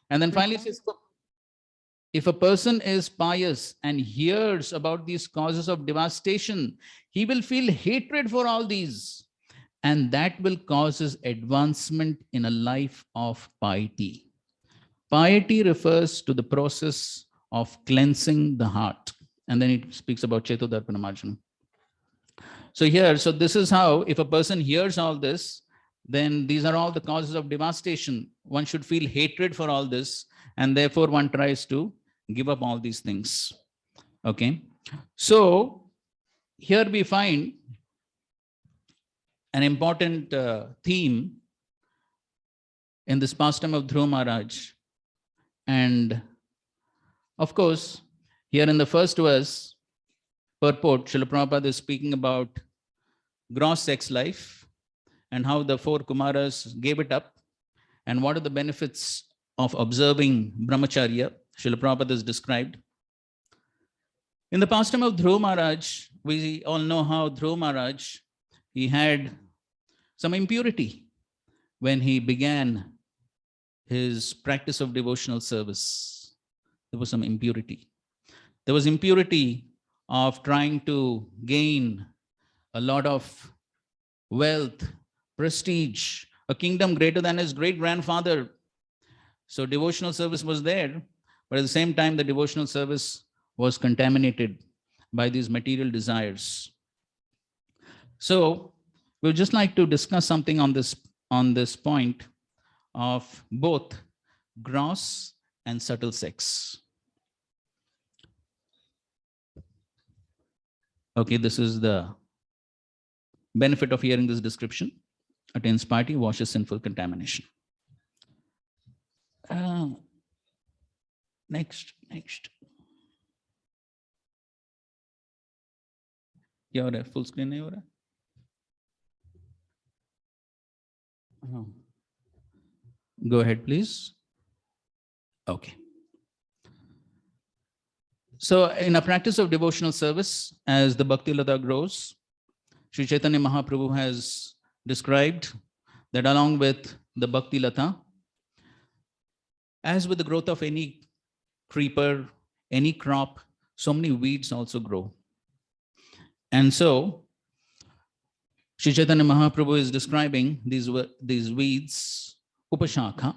And then finally it says, if a person is pious and hears about these causes of devastation, he will feel hatred for all these, and that will cause his advancement in a life of piety. Piety refers to the process of cleansing the heart. And then it speaks about Chetodarpana Marjana. So here, so this is how, if a person hears all this, then these are all the causes of devastation. One should feel hatred for all this, and therefore one tries to give up all these things. Okay. So here we find an important theme in this pastime of Dhruva Maharaj. And of course, here in the first verse, purport, Srila Prabhupada is speaking about gross sex life and how the 4 Kumaras gave it up and what are the benefits of observing brahmacharya. Srila Prabhupada is described. In the pastime of Dhruva Maharaj, we all know how Dhruva Maharaj, he had some impurity when he began his practice of devotional service. There was some impurity. There was impurity of trying to gain a lot of wealth, prestige, a kingdom greater than his great-grandfather. So devotional service was there, but at the same time, the devotional service was contaminated by these material desires. So we'd just like to discuss something on this point of both gross and subtle sex. Okay, this is the benefit of hearing this description. Attains piety, washes sinful contamination. Next. क्या हो रहा है? Full screen नहीं हो रहा? Go ahead, please. Okay. So in a practice of devotional service, as the Bhakti Lata grows, Sri Chaitanya Mahaprabhu has described that along with the Bhakti Lata, as with the growth of any creeper, any crop, so many weeds also grow. And so, Sri Chaitanya Mahaprabhu is describing these weeds, Upashakha,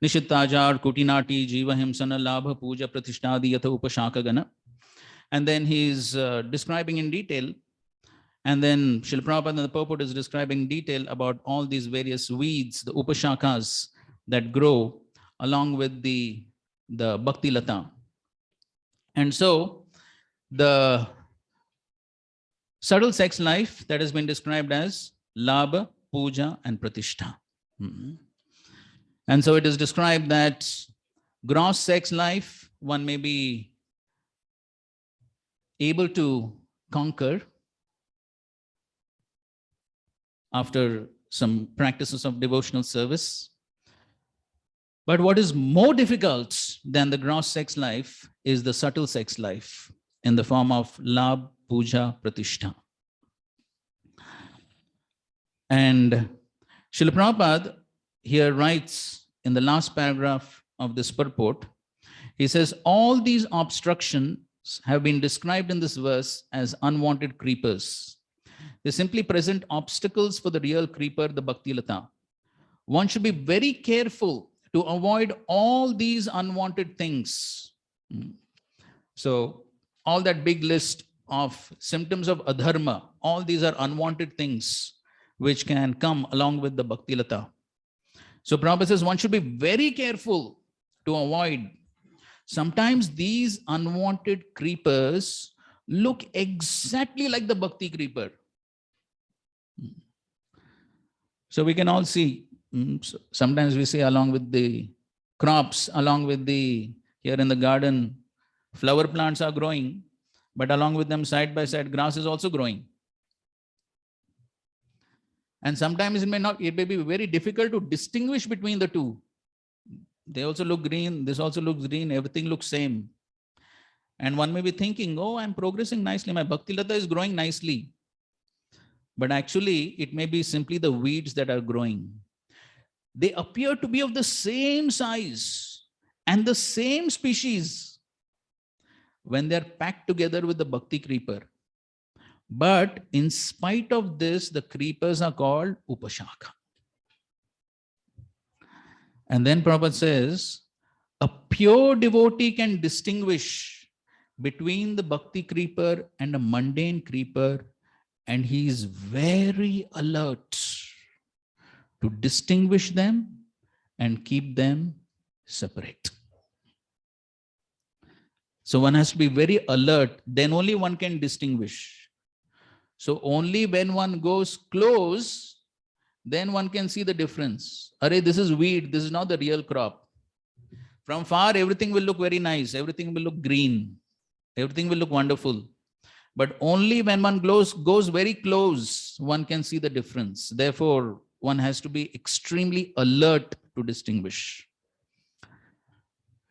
Nishittajar, Kutinati, Jiva Himsana, Labha, Puja, Pratishtadi, Yatha Upashaka Gana. And then he's describing in detail. And then Srila Prabhupada and the purport is describing in detail about all these various weeds, the Upashakas that grow along with the Bhakti Lata. And so the subtle sex life that has been described as Labha, Puja, and Pratishtha. And so it is described that gross sex life, one may be able to conquer after some practices of devotional service. But what is more difficult than the gross sex life is the subtle sex life in the form of Labha, Puja, Pratishtha. And Srila Prabhupada here writes in the last paragraph of this purport, he says, all these obstructions have been described in this verse as unwanted creepers. They simply present obstacles for the real creeper, the Bhakti Lata. One should be very careful to avoid all these unwanted things. So all that big list of symptoms of adharma, all these are unwanted things which can come along with the Bhakti Lata. So Prabhupada says one should be very careful to avoid. Sometimes these unwanted creepers look exactly like the Bhakti creeper. So we can all see, sometimes we say along with the crops, along with the, here in the garden, flower plants are growing, but along with them side by side, grass is also growing. And sometimes it may be very difficult to distinguish between the two. They also look green, this also looks green, everything looks same. And one may be thinking, oh, I'm progressing nicely, my Bhakti Lata is growing nicely. But actually, it may be simply the weeds that are growing. They appear to be of the same size And the same species, when they're packed together with the bhakti creeper, but in spite of this, the creepers are called upashakha. And then Prabhupada says, a pure devotee can distinguish between the bhakti creeper and a mundane creeper, and he is very alert to distinguish them and keep them separate. So one has to be very alert, then only one can distinguish. So only when one goes close, then one can see the difference. Arey, this is weed, this is not the real crop. From far, everything will look very nice, everything will look green, everything will look wonderful. But only when one goes very close, one can see the difference. Therefore, one has to be extremely alert to distinguish.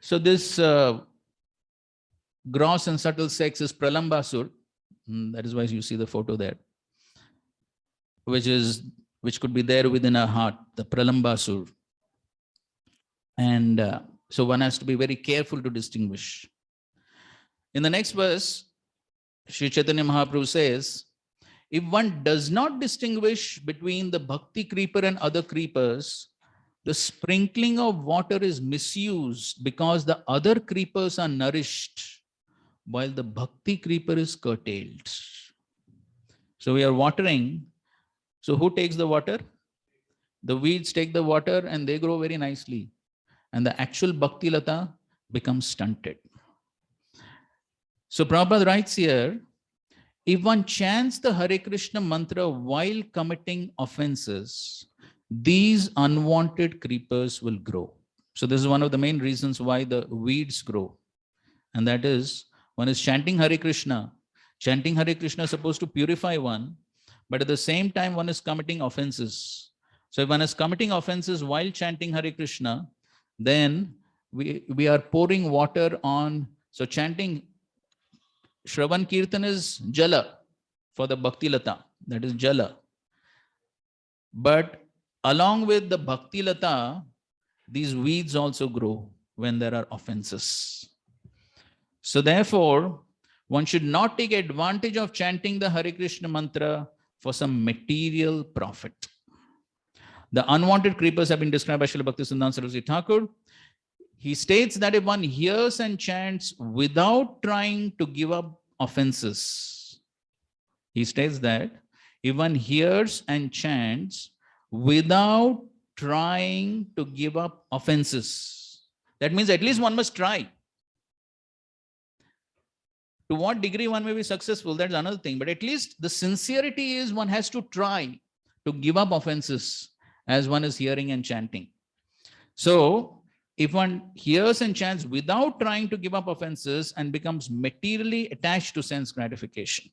So this gross and subtle sex is Pralambasur. That is why you see the photo there, which could be there within our heart, the Pralambasur. And so one has to be very careful to distinguish. In the next verse, Sri Chaitanya Mahaprabhu says, if one does not distinguish between the bhakti creeper and other creepers, the sprinkling of water is misused because the other creepers are nourished while the bhakti creeper is curtailed. So we are watering. So who takes the water? The weeds take the water and they grow very nicely. And the actual bhakti lata becomes stunted. So Prabhupada writes here, if one chants the Hare Krishna mantra while committing offenses, these unwanted creepers will grow. So this is one of the main reasons why the weeds grow. And that is, one is chanting Hare Krishna. Chanting Hare Krishna is supposed to purify one, but at the same time, one is committing offenses. So if one is committing offenses while chanting Hare Krishna, then we are pouring water on. So chanting Shravan Kirtan is Jala for the Bhakti Lata, that is Jala. But along with the Bhakti Lata, these weeds also grow when there are offenses. So therefore, one should not take advantage of chanting the Hare Krishna mantra for some material profit. The unwanted creepers have been described by Srila Bhaktisiddhanta Saraswati Thakur. He states that if one hears and chants without trying to give up offenses, he states that if one hears and chants without trying to give up offenses, that means at least one must try. To what degree one may be successful, that's another thing. But at least the sincerity is one has to try to give up offenses as one is hearing and chanting. So if one hears and chants without trying to give up offenses and becomes materially attached to sense gratification,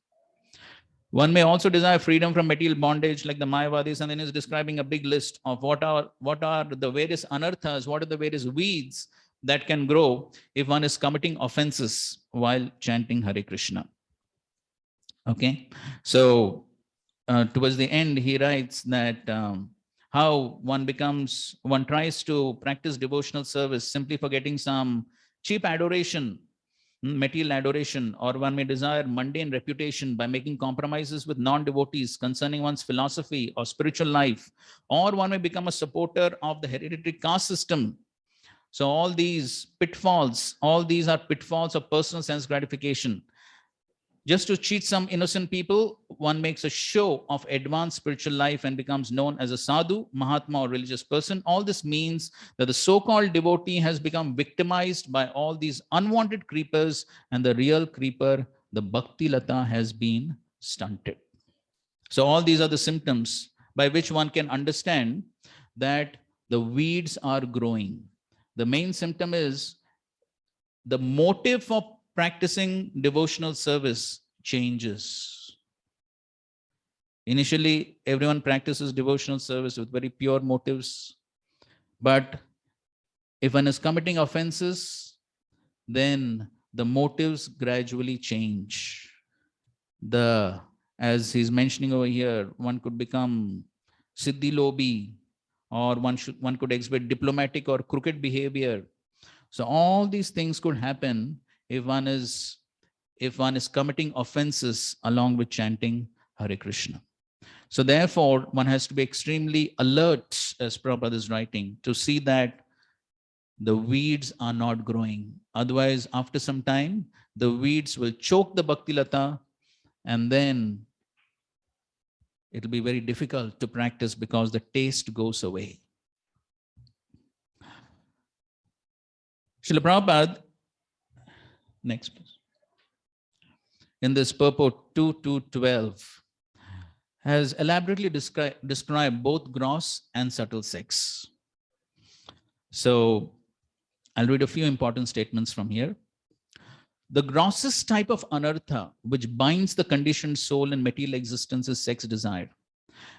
one may also desire freedom from material bondage like the Mayavadis, and then is describing a big list of what are the various anarthas, what are the various weeds that can grow if one is committing offenses while chanting Hare Krishna. Okay, so towards the end, he writes that how one tries to practice devotional service simply for getting some cheap adoration, material adoration, or one may desire mundane reputation by making compromises with non-devotees concerning one's philosophy or spiritual life, or one may become a supporter of the hereditary caste system. So all these pitfalls, all these are pitfalls of personal sense gratification. Just to cheat some innocent people, one makes a show of advanced spiritual life and becomes known as a sadhu, mahatma, or religious person. All this means that the so-called devotee has become victimized by all these unwanted creepers, and the real creeper, the bhakti lata, has been stunted. So all these are the symptoms by which one can understand that the weeds are growing. The main symptom is the motive for practicing devotional service changes. Initially, everyone practices devotional service with very pure motives. But if one is committing offenses, then the motives gradually change. As he's mentioning over here, one could become Siddhi Lobi, or one could exhibit diplomatic or crooked behavior. So all these things could happen if one is committing offenses along with chanting Hare Krishna. So therefore, one has to be extremely alert, as Prabhupada is writing, to see that the weeds are not growing. Otherwise, after some time, the weeds will choke the Bhakti Lata, and then it'll be very difficult to practice because the taste goes away. Srila Prabhupada, next please, in this purport 2.2.12, has elaborately described both gross and subtle sex. So I'll read a few important statements from here. The grossest type of anartha which binds the conditioned soul in material existence is sex desire.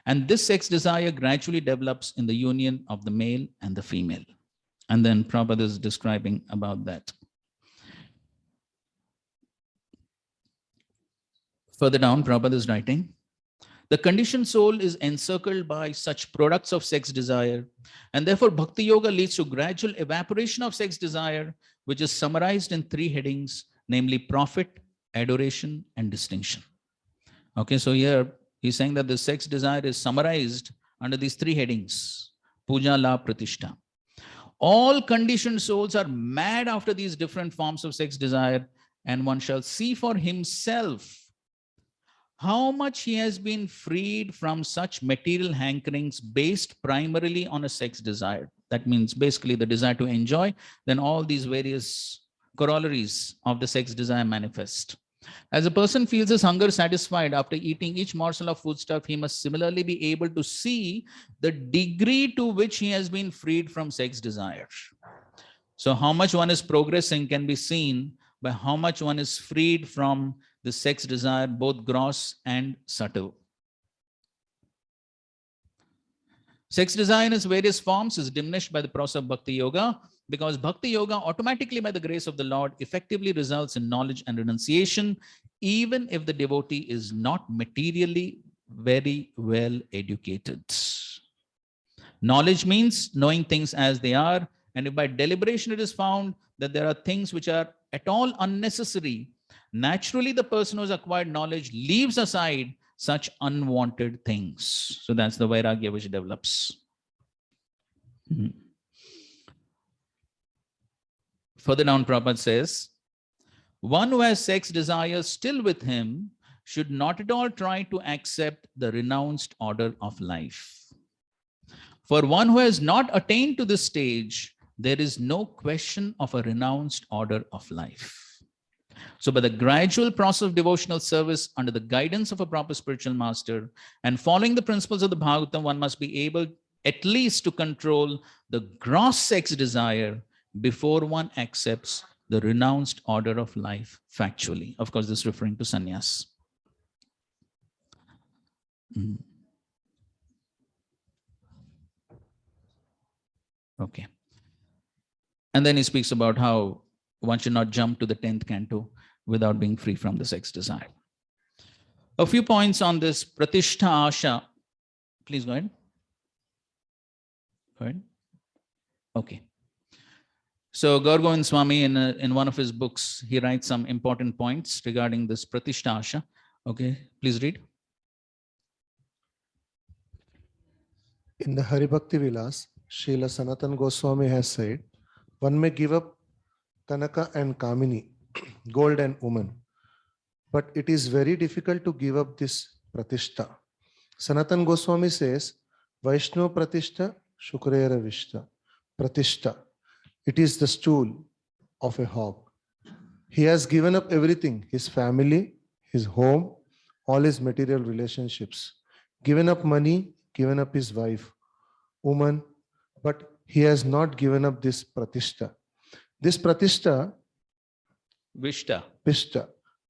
And this sex desire gradually develops in the union of the male and the female. And then Prabhupada is describing about that. Further down, Prabhupada is writing, the conditioned soul is encircled by such products of sex desire, and therefore Bhakti Yoga leads to gradual evaporation of sex desire, which is summarized in 3 headings, namely profit, adoration, and distinction. Okay, so here he's saying that the sex desire is summarized under these 3 headings, puja, la, pratishtha. All conditioned souls are mad after these different forms of sex desire, and one shall see for himself how much he has been freed from such material hankerings based primarily on a sex desire. That means basically the desire to enjoy, then all these various corollaries of the sex desire manifest. As a person feels his hunger satisfied after eating each morsel of foodstuff, he must similarly be able to see the degree to which he has been freed from sex desire. So how much one is progressing can be seen by how much one is freed from the sex desire, both gross and subtle. Sex desire in its various forms is diminished by the process of Bhakti Yoga, because Bhakti Yoga automatically, by the grace of the Lord, effectively results in knowledge and renunciation, even if the devotee is not materially very well educated. Knowledge means knowing things as they are, and if by deliberation it is found that there are things which are at all unnecessary, naturally the person who has acquired knowledge leaves aside such unwanted things. So that's the vairagya which develops. Further down, Prabhupada says, one who has sex desires still with him should not at all try to accept the renounced order of life. For one who has not attained to this stage, there is no question of a renounced order of life. So by the gradual process of devotional service under the guidance of a proper spiritual master and following the principles of the Bhagavatam, one must be able at least to control the gross sex desire before one accepts the renounced order of life factually. Of course, this is referring to sannyas. Okay. And then he speaks about how one should not jump to the 10th canto without being free from the sex desire. A few points on this pratishtha asha. Please go ahead. Go ahead. Okay. So Gaur Govind Swami, in one of his books, he writes some important points regarding this pratishtha asha. Okay, please read. In the Hari Bhakti Vilas, Srila Sanatan Goswami has said, one may give up Kanaka and Kamini, gold and woman, but it is very difficult to give up this pratishtha. Sanatan Goswami says, Vaishno pratishtha, Shukrera Vishta. Pratishtha, it is the stool of a hog. He has given up everything, his family, his home, all his material relationships, given up money, given up his wife, woman, but he has not given up this pratishtha. This pratishtha, Vishta,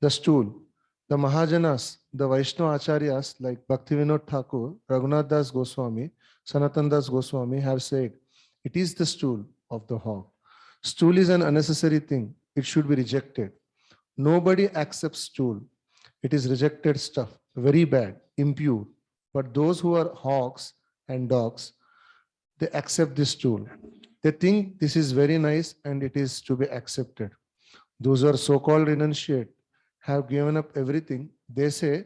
the stool, the Mahajanas, the Vaishnava Acharyas like Bhaktivinoda Thakur, Raghunath Das Goswami, Sanatan Das Goswami have said, it is the stool of the hog. Stool is an unnecessary thing. It should be rejected. Nobody accepts stool. It is rejected stuff, very bad, impure. But those who are hogs and dogs, they accept this stool. They think this is very nice and it is to be accepted. Those who are so-called renunciate have given up everything. They say,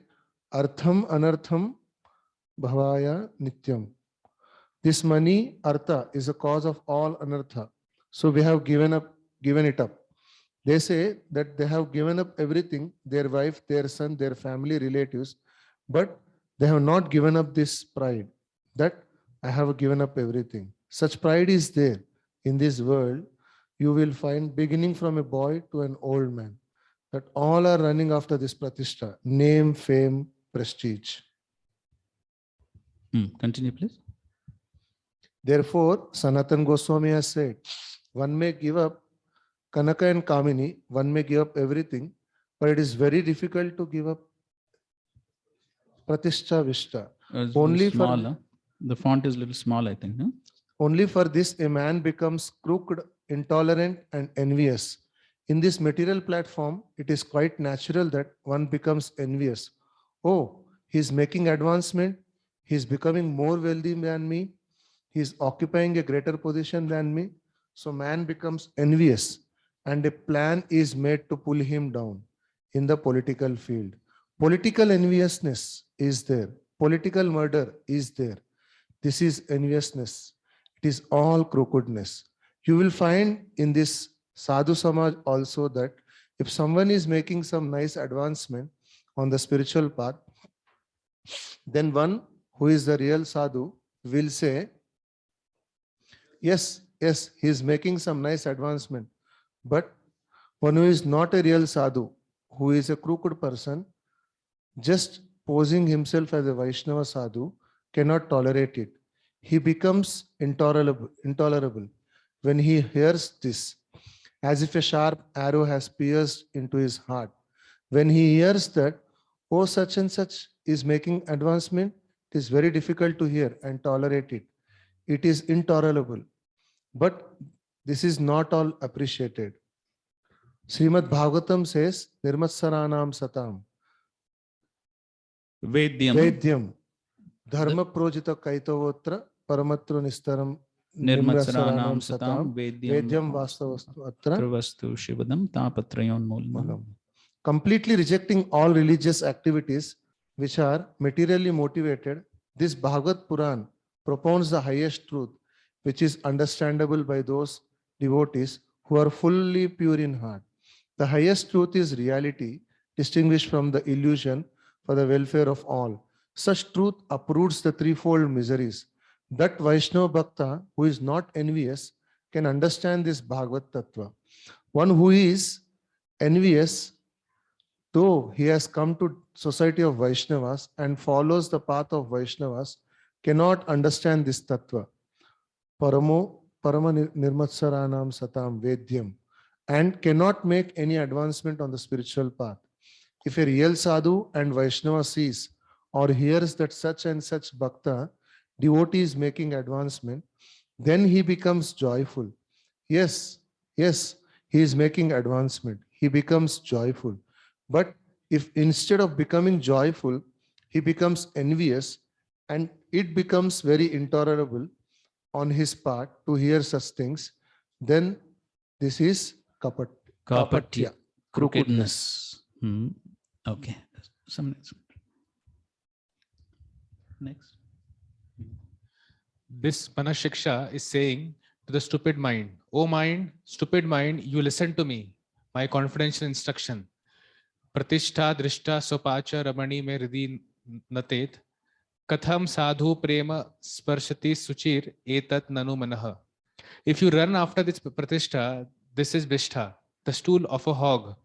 Artham Anartham Bhavaya Nityam. This money, Artha, is the cause of all anartha. So we have given it up. They say that they have given up everything, their wife, their son, their family, relatives, but they have not given up this pride that I have given up everything. Such pride is there in this world. You will find beginning from a boy to an old man, that all are running after this pratishtha, name, fame, prestige. Continue, please. Therefore, Sanatan Goswami has said, one may give up Kanaka and Kamini, one may give up everything, but it is very difficult to give up Pratishtha Vishta. It's Only small, for huh? The font is a little small, I think. Huh? only for this a man becomes crooked, intolerant, and envious. In this material platform, it is quite natural that one becomes envious. Oh, he's making advancement, he's becoming more wealthy than me, he's occupying a greater position than me. So man becomes envious, and a plan is made to pull him down in the political field. Political enviousness is there. Political murder is there. This is enviousness. It is all crookedness. You will find in this Sadhu Samaj also that if someone is making some nice advancement on the spiritual path, then one who is the real Sadhu will say, yes, he is making some nice advancement. But one who is not a real Sadhu, who is a crooked person, just posing himself as a Vaishnava Sadhu, cannot tolerate it. He becomes intolerable when he hears this, as if a sharp arrow has pierced into his heart. When he hears that, oh, such and such is making advancement, it is very difficult to hear and tolerate it. It is intolerable. But this is not all appreciated. Srimad Bhagavatam says, Nirmatsaranam Satam. Vedyam. Dharma Projita Kaitavotra Paramatru Nistaram Nirmatsaranam Satam Vedyam Vastavastu Atra Travastu Shivadam Tapatrayon Molam. Completely rejecting all religious activities which are materially motivated, this Bhagavad Puran propounds the highest truth, which is understandable by those devotees who are fully pure in heart. The highest truth is reality, distinguished from the illusion for the welfare of all. Such truth uproots the threefold miseries. That Vaishnava Bhakta who is not envious can understand this Bhagavad Tattva. One who is envious, though he has come to society of Vaishnavas and follows the path of Vaishnavas, cannot understand this Tattva. Parama Nirmatsaranam Satam Vedyam, and cannot make any advancement on the spiritual path. If a real sadhu and Vaishnava sees or hears that such and such bhakta, devotee is making advancement, then he becomes joyful. Yes, he is making advancement. He becomes joyful. But if instead of becoming joyful, he becomes envious and it becomes very intolerable on his part to hear such things, then this is kapatya, crookedness. Okay. Some next. This Manashiksha is saying to the stupid mind, "O mind, stupid mind, you listen to me, my confidential instruction. Pratishtha drishta sopacha ramani me hridi natet. Katham sadhu prema sparshati suchir etat nanu manah." If you run after this pratishtha, this is vishtha, the stool of a hog,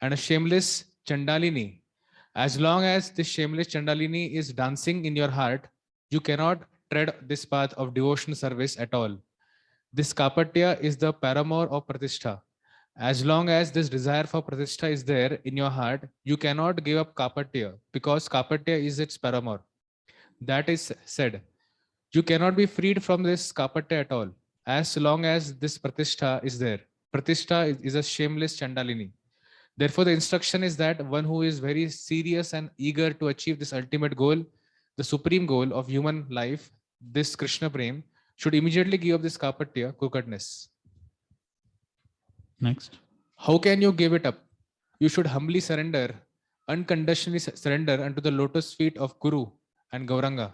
and a shameless chandalini. As long as this shameless chandalini is dancing in your heart, you cannot tread this path of devotional service at all. This kapatya is the paramour of pratishtha. As long as this desire for pratishtha is there in your heart, you cannot give up kapatya because kapatya is its paramour. That is said. You cannot be freed from this kapatya at all as long as this pratishtha is there. Pratishtha is a shameless chandalini. Therefore, the instruction is that one who is very serious and eager to achieve this ultimate goal, the supreme goal of human life, this Krishna Prem, should immediately give up this kapatya, crookedness. Next. How can you give it up? You should humbly surrender, unconditionally surrender unto the lotus feet of Guru and Gauranga.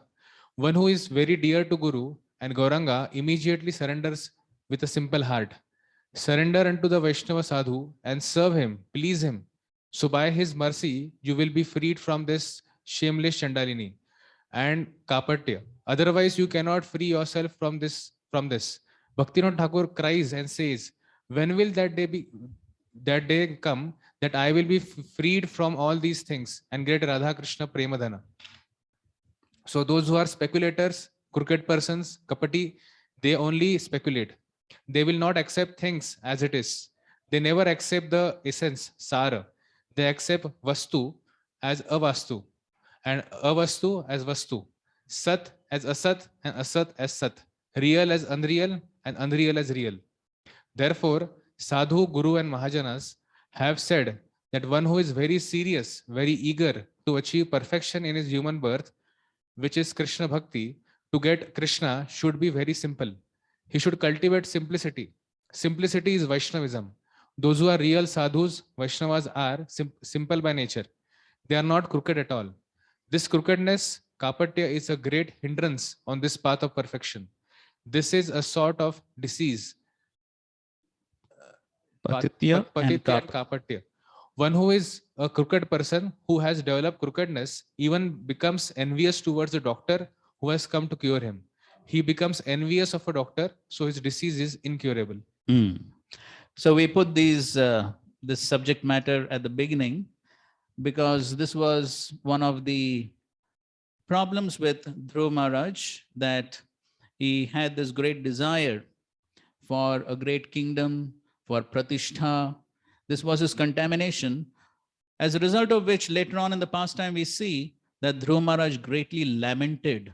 One who is very dear to Guru and Gauranga immediately surrenders with a simple heart. Surrender unto the Vaishnava Sadhu and serve him, please him. So by his mercy, you will be freed from this shameless Chandalini and Kapatya. Otherwise, you cannot free yourself from this. Bhaktivinoda Thakur cries and says, when will that day come that I will be freed from all these things and get Radha Krishna Premadhana? So those who are speculators, crooked persons, kapati, they only speculate. They will not accept things as it is. They never accept the essence, sara. They accept vastu as avastu and avastu as vastu, sat as asat and asat as sat, real as unreal and unreal as real. Therefore, Sadhu, Guru and Mahajanas have said that one who is very serious, very eager to achieve perfection in his human birth, which is Krishna Bhakti, to get Krishna should be very simple. He should cultivate simplicity. Simplicity is Vaishnavism. Those who are real sadhus, Vaishnavas are simple by nature. They are not crooked at all. This crookedness, kapatya, is a great hindrance on this path of perfection. This is a sort of disease. Patitya and kapatya. One who is a crooked person who has developed crookedness even becomes envious towards the doctor who has come to cure him. He becomes envious of a doctor, so his disease is incurable. So we put this subject matter at the beginning because this was one of the problems with Dhruva Maharaj, that he had this great desire for a great kingdom, for pratishtha. This was his contamination, as a result of which later on in the pastime we see that Dhruva Maharaj greatly lamented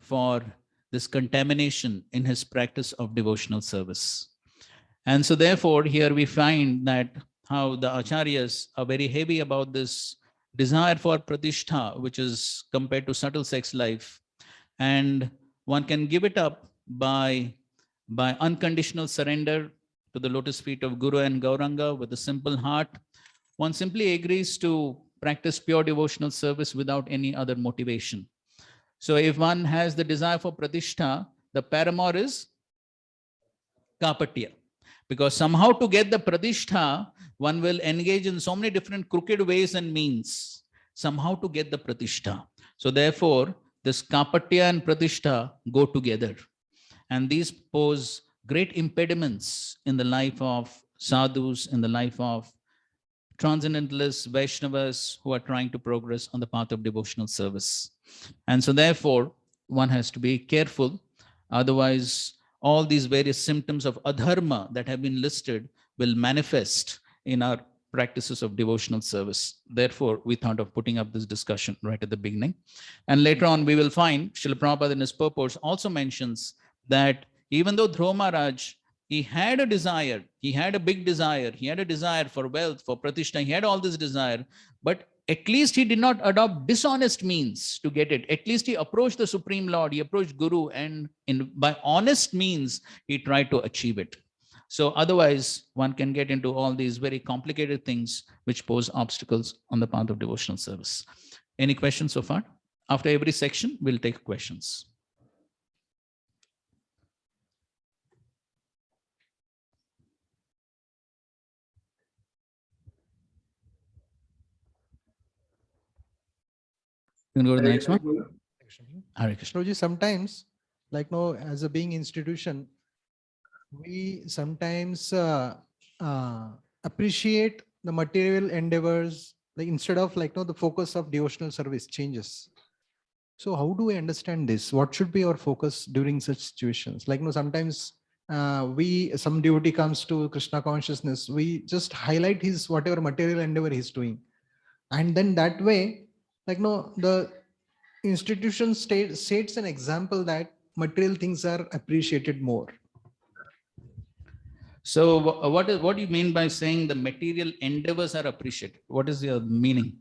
for this contamination in his practice of devotional service. And so therefore here we find that how the acharyas are very heavy about this desire for pratishtha, which is compared to subtle sex life. And one can give it up by unconditional surrender to the lotus feet of Guru and Gauranga with a simple heart. One simply agrees to practice pure devotional service without any other motivation. So if one has the desire for pratishtha, the paramour is kapatya. Because somehow to get the pratishtha, one will engage in so many different crooked ways and means, somehow to get the pratishtha. So therefore, this kapatya and pratishtha go together. And these pose great impediments in the life of sadhus, in the life of transcendentalists, Vaishnavas who are trying to progress on the path of devotional service. And so therefore, one has to be careful. Otherwise, all these various symptoms of adharma that have been listed will manifest in our practices of devotional service. Therefore, we thought of putting up this discussion right at the beginning. And later on, we will find Srila Prabhupada in his purports also mentions that even though Dhruva Maharaj, he had a desire, he had a big desire, he had a desire for wealth, for pratishtha, he had all this desire, but at least he did not adopt dishonest means to get it. At least he approached the Supreme Lord, he approached Guru, and by honest means, he tried to achieve it. So otherwise, one can get into all these very complicated things which pose obstacles on the path of devotional service. Any questions so far? After every section, we'll take questions. You can go to the next one. Hare Krishna. Prabhuji, sometimes, like no, as a being institution, we sometimes appreciate the material endeavors, like instead of like no, the focus of devotional service changes. So how do we understand this? What should be our focus during such situations? Like no, sometimes some devotee comes to Krishna consciousness, we just highlight his whatever material endeavor he's doing, and then that way, like no, the institution states an example that material things are appreciated more. So what do you mean by saying the material endeavors are appreciated? What is your meaning?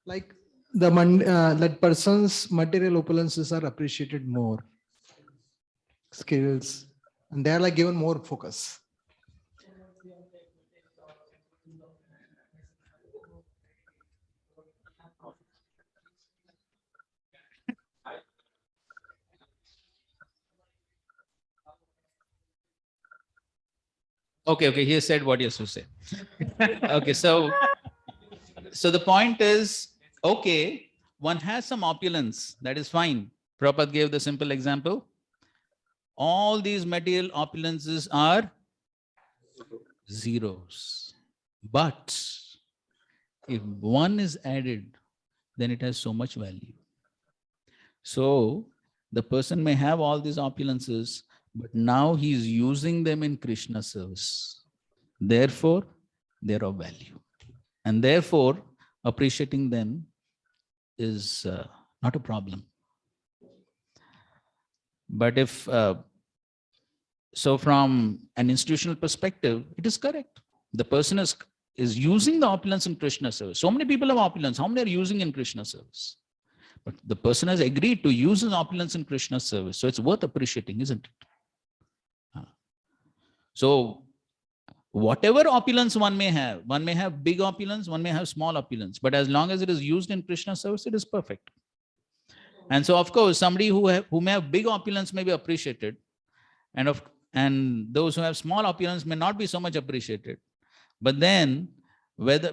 Like that person's material opulences are appreciated more. skills, and they're like given more focus. Okay, he said what he has to say. Okay, so the point is, okay, one has some opulence, that is fine. Prabhupada gave the simple example. All these material opulences are zeros. But if one is added, then it has so much value. So the person may have all these opulences, but now he is using them in Krishna service. Therefore, they're of value. And therefore, appreciating them is not a problem. But if, so from an institutional perspective, it is correct. The person is using the opulence in Krishna service. So many people have opulence. How many are using in Krishna service? But the person has agreed to use his opulence in Krishna service. So it's worth appreciating, isn't it? So whatever opulence one may have big opulence, one may have small opulence, but as long as it is used in Krishna service, it is perfect. And so, of course, somebody who may have big opulence may be appreciated, and those who have small opulence may not be so much appreciated. But then,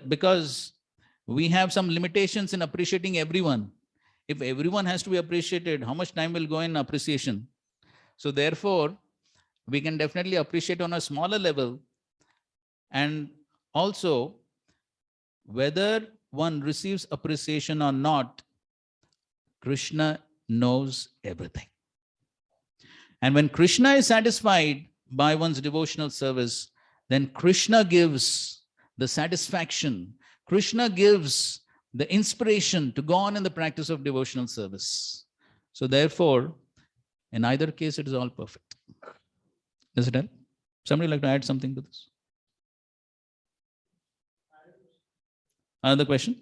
because we have some limitations in appreciating everyone, if everyone has to be appreciated, how much time will go in appreciation? So therefore, we can definitely appreciate on a smaller level. And also, whether one receives appreciation or not, Krishna knows everything. And when Krishna is satisfied by one's devotional service, then Krishna gives the satisfaction. Krishna gives the inspiration to go on in the practice of devotional service. So therefore, in either case, it is all perfect. Does it help? Somebody like to add something to this? Another question?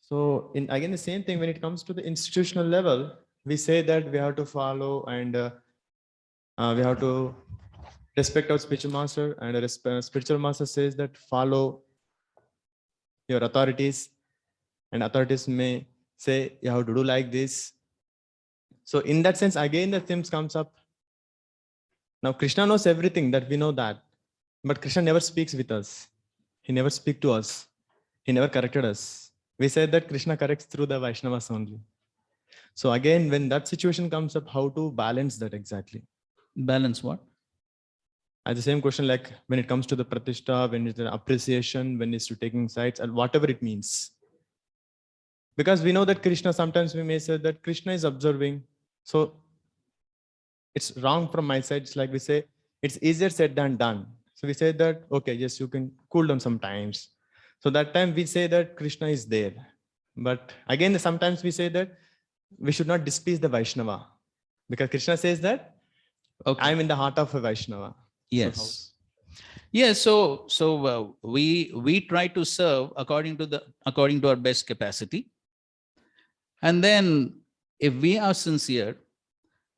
So again, the same thing when it comes to the institutional level, we say that we have to follow and we have to respect our spiritual master, and a spiritual master says that follow your authorities, and authorities may say you have to do like this. So in that sense, again, the themes comes up. Now Krishna knows everything, that we know that, but Krishna never speaks with us. He never speaks to us. He never corrected us. We said that Krishna corrects through the Vaishnavas only. So again, when that situation comes up, how to balance that exactly? Balance what? The same question, like when it comes to the pratishtha, when it's the appreciation, when it's to taking sides, and whatever it means. Because we know that Krishna, sometimes we may say that Krishna is observing. So it's wrong from my side. It's like we say, it's easier said than done. So we say that, okay, yes, you can cool down sometimes. So that time we say that Krishna is there. But again, sometimes we say that we should not displease the Vaishnava. Because Krishna says that, okay, I'm in the heart of a Vaishnava. Yes. Yes. So we try to serve according to our best capacity. And then if we are sincere,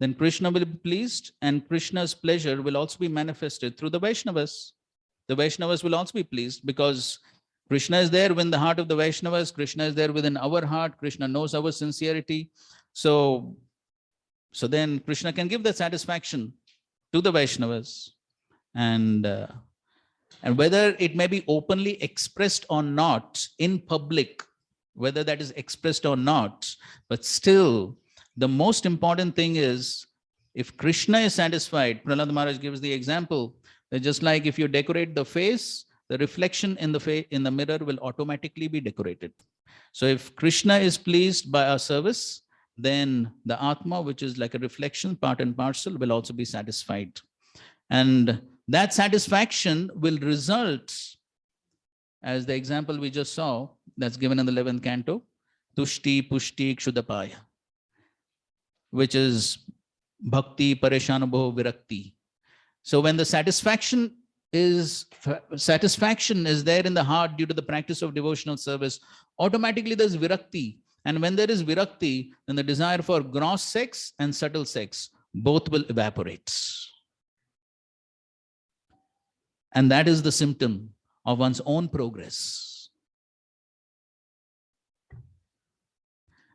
then Krishna will be pleased, and Krishna's pleasure will also be manifested through the Vaishnavas. The Vaishnavas will also be pleased because Krishna is there within the heart of the Vaishnavas. Krishna is there within our heart. Krishna knows our sincerity. So then Krishna can give the satisfaction to the Vaishnavas. And whether it may be openly expressed or not in public, whether that is expressed or not, but still, the most important thing is if Krishna is satisfied. Prahlad Maharaj gives the example that just like if you decorate the face, the reflection in the mirror will automatically be decorated. So if Krishna is pleased by our service, then the Atma, which is like a reflection, part and parcel, will also be satisfied. And that satisfaction will result, as the example we just saw, that's given in the 11th canto, Tushti, Pushti, Kshudapaya, which is Bhakti, Pareshanubho, Virakti. So when the satisfaction satisfaction is there in the heart due to the practice of devotional service, automatically there's virakti. And when there is virakti, then the desire for gross sex and subtle sex, both will evaporate. And that is the symptom of one's own progress.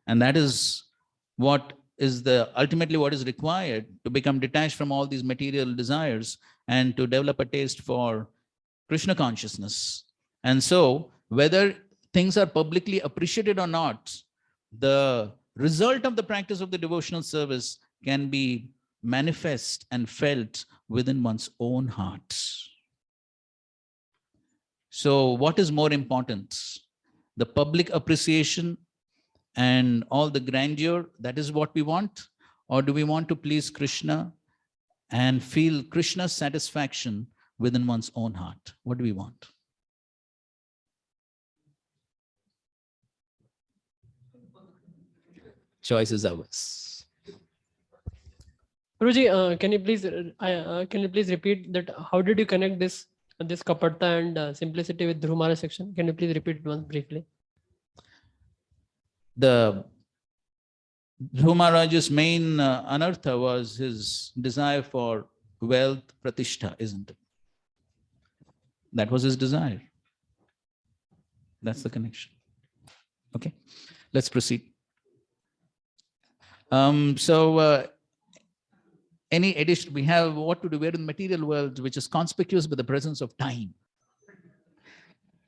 And that is what is ultimately what is required to become detached from all these material desires and to develop a taste for Krishna consciousness. And so whether things are publicly appreciated or not, the result of the practice of the devotional service can be manifest and felt within one's own heart. So what is more important? The public appreciation and all the grandeur, that is what we want? Or do we want to please Krishna and feel Krishna's satisfaction within one's own heart? What do we want? Choice is ours. Guruji, can you please repeat that? How did you connect this kapata and simplicity with Dhruv Maharaj section? Can you please repeat it once briefly? The Dhruv Maharaj's main anartha was his desire for wealth, pratishtha, isn't it? That was his desire. That's the connection. Okay, let's proceed. Any addition? We have what to do. We're in the material world, which is conspicuous by the presence of time.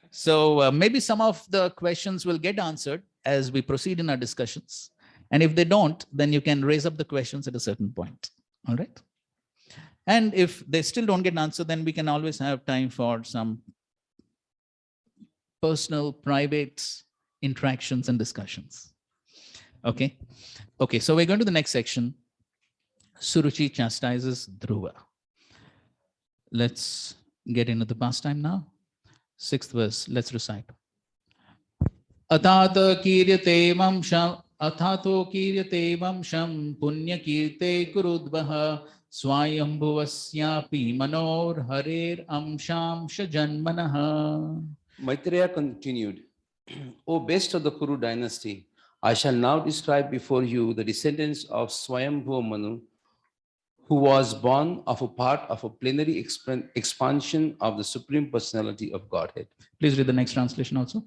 So maybe some of the questions will get answered as we proceed in our discussions. And if they don't, then you can raise up the questions at a certain point. All right. And if they still don't get answered, then we can always have time for some personal, private interactions and discussions. Okay. Okay. So we're going to the next section. Suruchi chastises Dhruva. Let's get into the pastime now. 6th verse. Let's recite. Atata kiryate vamsham, athato kiryate vamsham, punya kirte kurudvaha, swayambhuvasyapi manor harer amsham shajanmanaha. Maitreya continued, O best of the Kuru dynasty, I shall now describe before you the descendants of Swayambhuva Manu, who was born of a part of a plenary expansion of the Supreme Personality of Godhead. Please read the next translation also.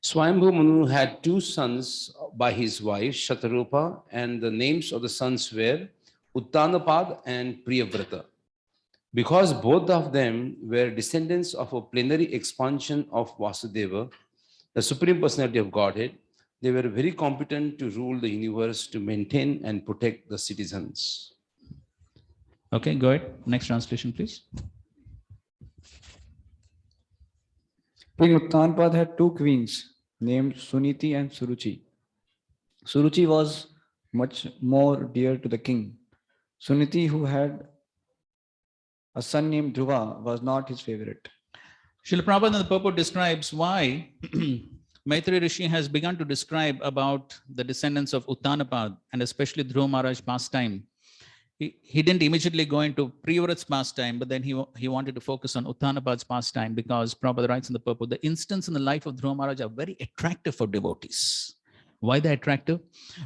Swayambhuva Manu had 2 sons by his wife Shatarupa, and the names of the sons were Uttanapad and Priyavrata. Because both of them were descendants of a plenary expansion of Vasudeva, the Supreme Personality of Godhead, they were very competent to rule the universe, to maintain and protect the citizens. Okay, go ahead. Next translation, please. King Uttanapad had 2 queens named Suniti and Suruchi. Suruchi was much more dear to the king. Suniti, who had a son named Dhruva, was not his favorite. Srila Prabhupada in the purport describes why Maitreya Rishi has begun to describe about the descendants of Uttanapad and especially Dhruva Maharaj pastime. He didn't immediately go into Priyavrat's pastime, but then he wanted to focus on Uttanapad's pastime because Prabhupada writes in the purport, the instance in the life of Dhruva Maharaj are very attractive for devotees. Why they're attractive?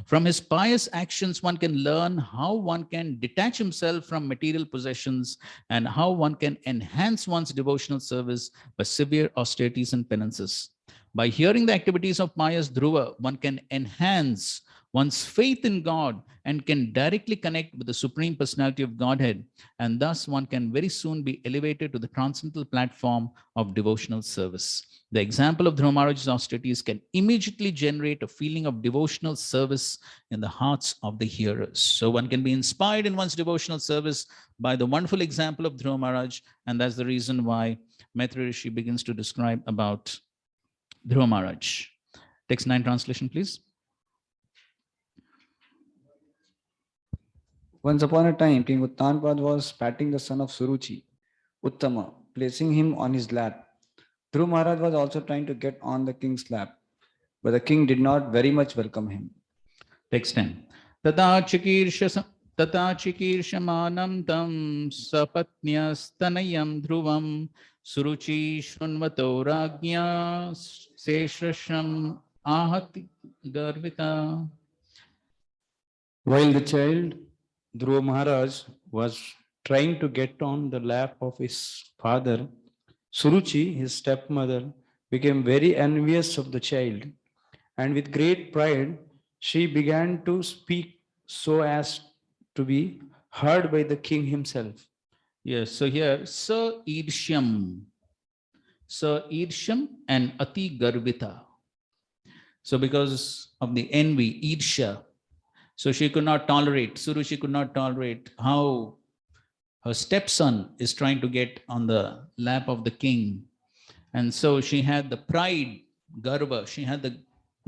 From his pious actions, one can learn how one can detach himself from material possessions and how one can enhance one's devotional service by severe austerities and penances. By hearing the activities of pious Dhruva, one can enhance one's faith in God and can directly connect with the Supreme Personality of Godhead. And thus one can very soon be elevated to the transcendental platform of devotional service. The example of Dhruva Maharaj's austerities can immediately generate a feeling of devotional service in the hearts of the hearers. So one can be inspired in one's devotional service by the wonderful example of Dhruva Maharaj. And that's the reason why Maitreya Rishi begins to describe about Dhruva Maharaj. Text 9 translation, please. Once upon a time, King Uttanapad was patting the son of Suruchi, Uttama, placing him on his lap. Dhruva Maharaj was also trying to get on the king's lap, but the king did not very much welcome him. Text 10. Tata Tata chikirshamanam tam sapatnyastanayam dhruvam suruchi shrunvato rajnya seshrasham ahati garvita. While the child, Dhruva Maharaj, was trying to get on the lap of his father, Suruchi, his stepmother, became very envious of the child, and with great pride, she began to speak so as to be heard by the king himself. Yes, so here, Sa Idsham and Ati Garvita. So because of the envy, Idsha, so she could not tolerate, Suruchi could not tolerate how her stepson is trying to get on the lap of the king. And so she had the pride, Garva, she had the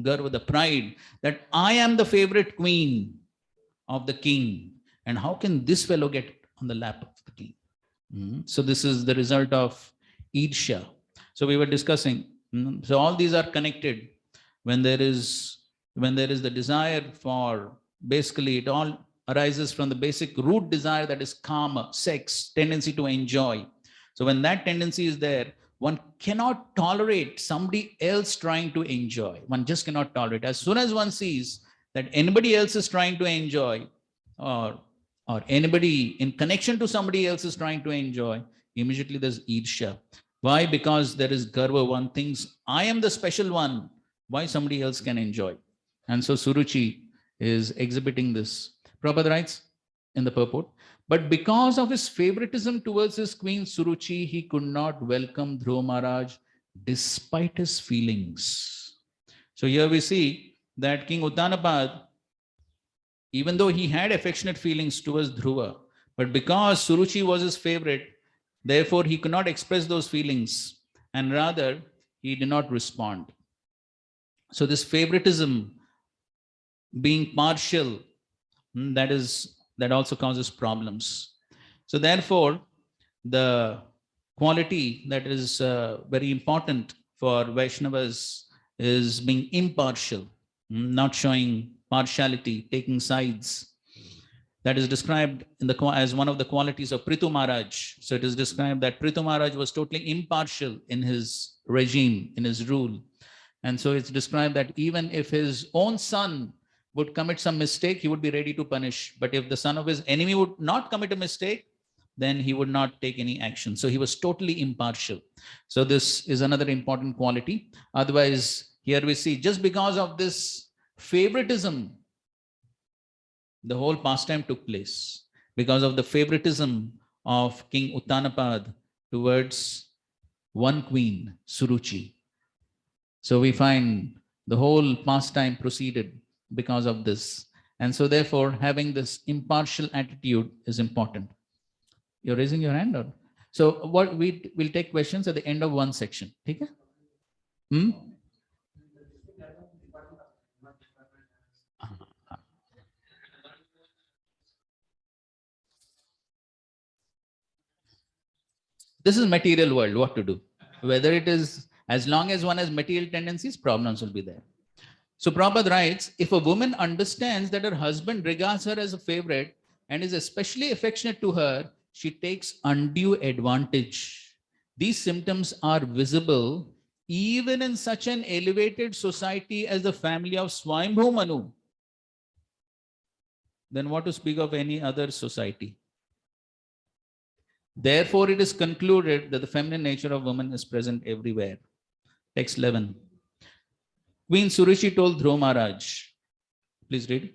Garva, the pride that I am the favorite queen of the king. And how can this fellow get on the lap of the king? So this is the result of Idsha. So we were discussing. So all these are connected. When there is the desire for, basically it all arises from the basic root desire, that is kama, sex, tendency to enjoy. So when that tendency is there, one cannot tolerate somebody else trying to enjoy. One just cannot tolerate. As soon as one sees that anybody else is trying to enjoy, or anybody in connection to somebody else is trying to enjoy, immediately there's Irsha. Why? Because there is Garva. One thinks, I am the special one. Why somebody else can enjoy? And so Suruchi is exhibiting this. Prabhupada writes in the purport, but because of his favoritism towards his queen Suruchi, he could not welcome Dhruva Maharaj despite his feelings. So here we see that King Uttanapad, even though he had affectionate feelings towards Dhruva, but because Suruchi was his favorite, therefore he could not express those feelings, and rather he did not respond. So this favoritism, being partial, that also causes problems. So therefore, the quality that is very important for Vaishnavas is being impartial, not showing partiality, taking sides. That is described as one of the qualities of Prithu Maharaj. So it is described that Prithu Maharaj was totally impartial in his regime, in his rule. And so it's described that even if his own son would commit some mistake, he would be ready to punish. But if the son of his enemy would not commit a mistake, then he would not take any action. So he was totally impartial. So this is another important quality. Otherwise, here we see, just because of this favoritism, the whole pastime took place. Because of the favoritism of King Uttanapad towards one queen, Suruchi. So we find the whole pastime proceeded because of this. And so therefore, having this impartial attitude is important. You're raising your hand? Or? So what we'll take questions at the end of one section. Okay? This is material world, what to do. Whether it is, as long as one has material tendencies, problems will be there. So Prabhupada writes, if a woman understands that her husband regards her as a favorite and is especially affectionate to her, she takes undue advantage. These symptoms are visible even in such an elevated society as the family of Swayambhu Manu. Then what to speak of any other society? Therefore, it is concluded that the feminine nature of woman is present everywhere. Text 11. Queen Suruchi told Dhruva Maharaj. Please read.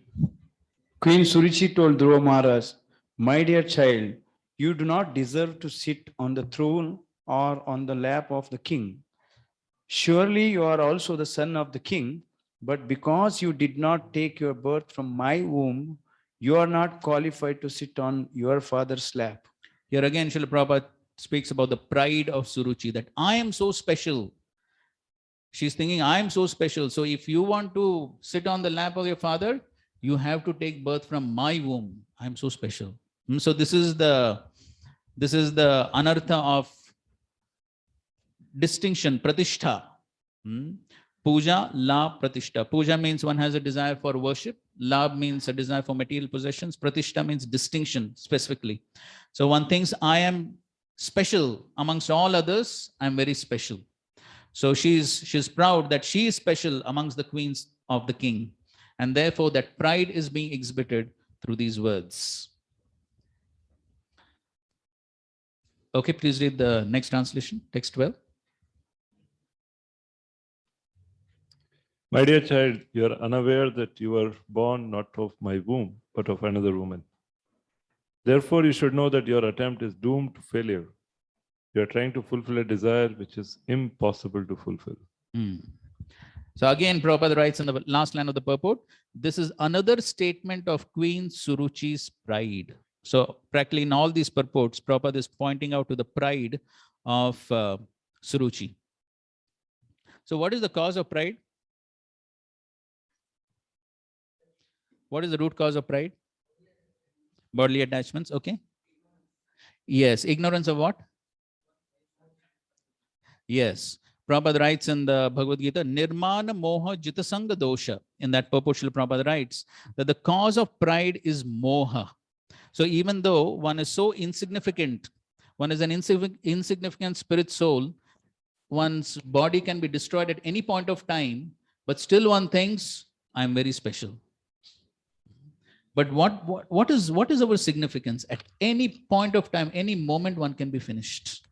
Queen Suruchi told Dhruva Maharaj, my dear child, you do not deserve to sit on the throne or on the lap of the king. Surely you are also the son of the king, but because you did not take your birth from my womb, you are not qualified to sit on your father's lap. Here again, Srila Prabhupada speaks about the pride of Suruchi, that I am so special. She's thinking, I am so special. So if you want to sit on the lap of your father, you have to take birth from my womb. I am so special. So this is the anartha of distinction, pratishtha. Puja, la pratishtha. Puja means one has a desire for worship, Labh means a desire for material possessions. Pratishta means distinction specifically. So one thinks I am special amongst all others. I'm very special. So she's proud that she is special amongst the queens of the king. And therefore that pride is being exhibited through these words. Okay, please read the next translation, text 12. My dear child, you are unaware that you were born not of my womb, but of another woman. Therefore, you should know that your attempt is doomed to failure. You are trying to fulfill a desire which is impossible to fulfill. So again, Prabhupada writes in the last line of the purport, this is another statement of Queen Suruchi's pride. So practically in all these purports, Prabhupada is pointing out to the pride of Suruchi. So what is the cause of pride? What is the root cause of pride? Bodily attachments, okay. Yes, ignorance of what? Yes. Prabhupada writes in the Bhagavad Gita, Nirmana Moha Jitasanga Dosha. In that purport, Srila Prabhupada writes that the cause of pride is moha. So even though one is so insignificant, one is an insignificant spirit soul, one's body can be destroyed at any point of time, but still one thinks, I'm very special. But what is our significance? At any point of time, any moment, one can be finished.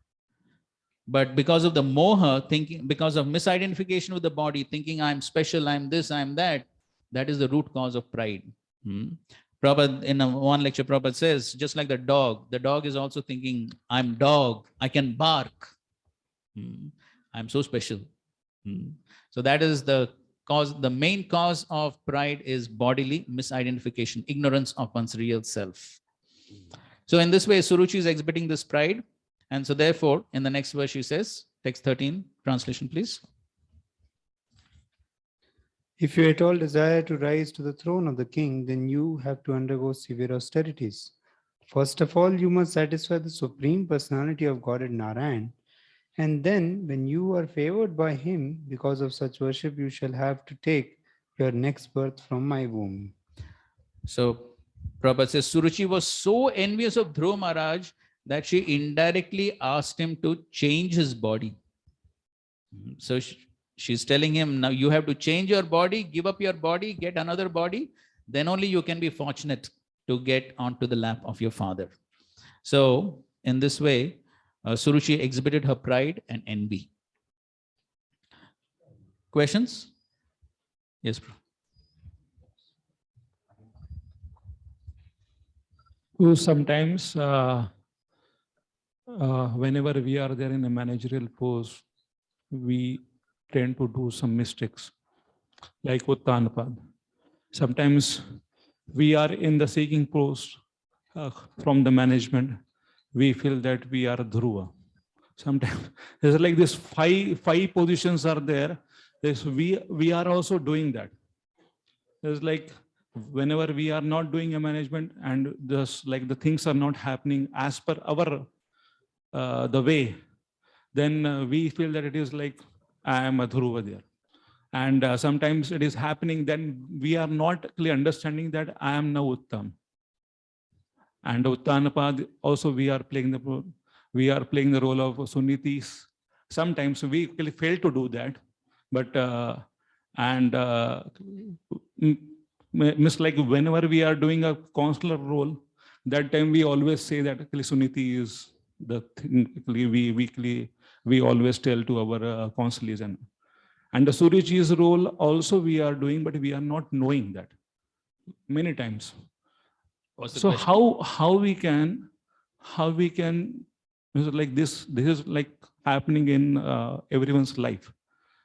But because of the moha, thinking, because of misidentification with the body, thinking I'm special, I'm this, I'm that, that is the root cause of pride. Prabhupada, in one lecture, Prabhupada says, just like the dog is also thinking, I'm dog, I can bark. I'm so special. So that is the cause. The main cause of pride is bodily misidentification, ignorance of one's real self. So in this way, Suruchi is exhibiting this pride. And so therefore, in the next verse, she says, text 13, translation, please. If you at all desire to rise to the throne of the king, then you have to undergo severe austerities. First of all, you must satisfy the Supreme Personality of Godhead Narayan. And then, when you are favored by him, because of such worship, you shall have to take your next birth from my womb. So Prabhupada says, Suruchi was so envious of Dhruva Maharaj that she indirectly asked him to change his body. So she's telling him, now you have to change your body, give up your body, get another body. Then only you can be fortunate to get onto the lap of your father. So in this way, Suruchi exhibited her pride and envy. Questions? Yes, bro. Sometimes whenever we are there in a managerial post, we tend to do some mistakes, like Uttanapad. Sometimes we are in the seeking post from the management, we feel that we are Dhruva. Sometimes there's like this five positions are there. We are also doing that. There's like whenever we are not doing a management and just like the things are not happening as per our the way, then we feel that it is like I am a Dhruva there. And sometimes it is happening, then we are not clearly understanding that I am now Uttam. And Uttanapad also we are playing the role of Sunitis. Sometimes we fail to do that, but like whenever we are doing a counselor role, that time we always say that Suniti is the thing we always tell to our counselors. And the Suruchi's role also we are doing, but we are not knowing that many times. So how we can like this is like happening in everyone's life.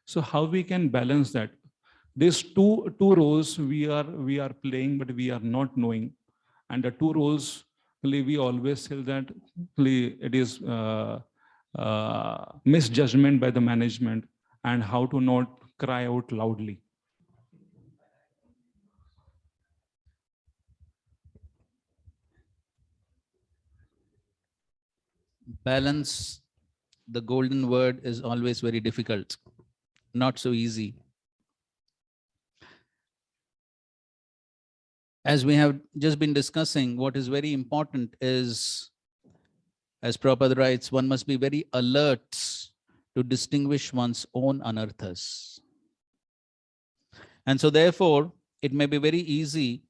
So how we can balance that? These two roles we are playing, but we are not knowing. And the two roles, we always say that it is misjudgment by the management, and how to not cry out loudly. Balance, the golden word, is always very difficult, not so easy. as we have just been discussing, what is very important is, as Prabhupada writes, one must be very alert to distinguish one's own anarthas. And so therefore, it may be very easy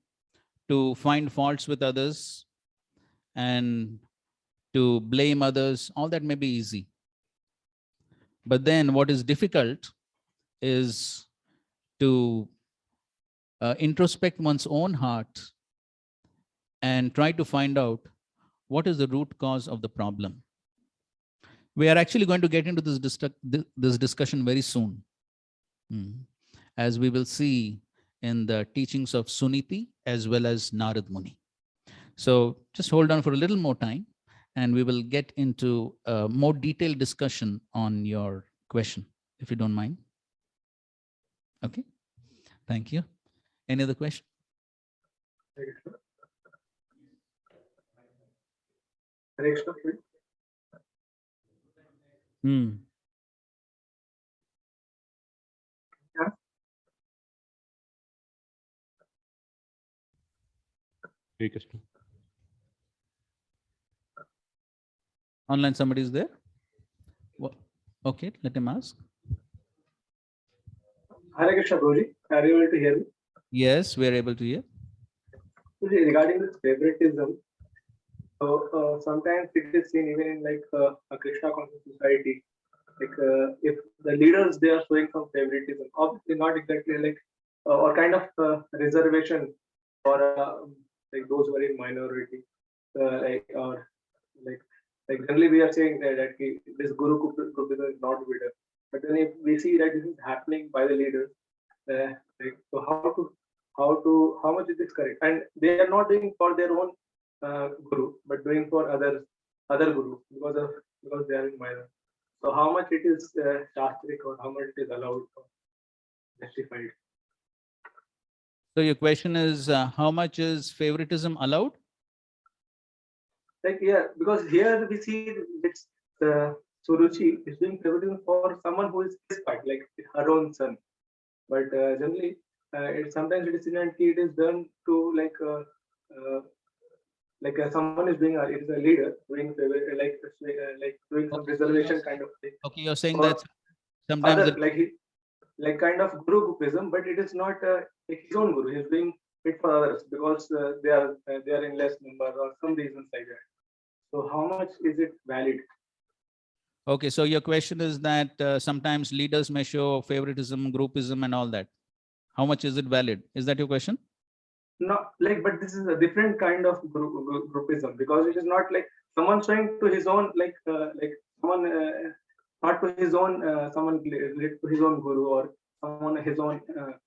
to find faults with others and to blame others. All that may be easy. But then what is difficult is to introspect one's own heart and try to find out what is the root cause of the problem. We are actually going to get into this discussion very soon, as we will see in the teachings of Suniti as well as Narad Muni. So just hold on for a little more time and we will get into a more detailed discussion on your question, if you don't mind. Okay, thank you. Any other question? Hare Krishna. Online, somebody is there? Okay, let him ask. Hare Krishna, Guruji. Are you able to hear me? Yes, we are able to hear. Guruji, regarding this favoritism, so sometimes it is seen even in like a Krishna conscious society, like if the leaders they are showing some favoritism, obviously not exactly like or kind of reservation for like those who are in minority, like or like generally we are saying that this guru groupism is not good. But then if we see that this is happening by the leaders, like, so how much is this correct? And they are not doing for their own guru, but doing for other gurus because they are in minor. So how much it is shastric or how much it is allowed or justified? So your question is, how much is favoritism allowed? Like, yeah, because here we see it's Suruchi is doing favoritism for someone who is his part, like her own son. But generally, sometimes it is seen and it is done to someone is doing it is a leader doing favor, like doing some reservation kind of thing. Okay, you're saying Or that sometimes other like kind of guru groupism, but it is not like his own guru. He's doing it for others because they are in less number or some reasons like that. So how much is it valid? okay, so your question is that sometimes leaders may show favoritism, groupism, and all that. How much is it valid? Is that your question? No, like, but this is a different kind of groupism because it is not like someone showing to his own like someone not to his own someone related to his own guru or someone his own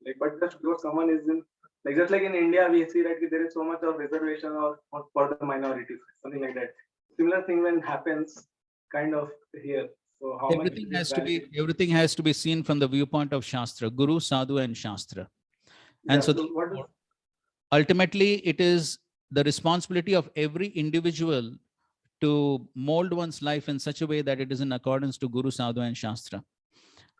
like, but just because someone is in like just like in India we see that there is so much of reservation or for the minorities, something like that. Similar thing when happens kind of here. So how Everything much everything has to be seen from the viewpoint of Shastra, Guru, Sadhu, and Shastra. And yeah, so what is, ultimately, it is the responsibility of every individual to mold one's life in such a way that it is in accordance to Guru, Sadhu, and Shastra.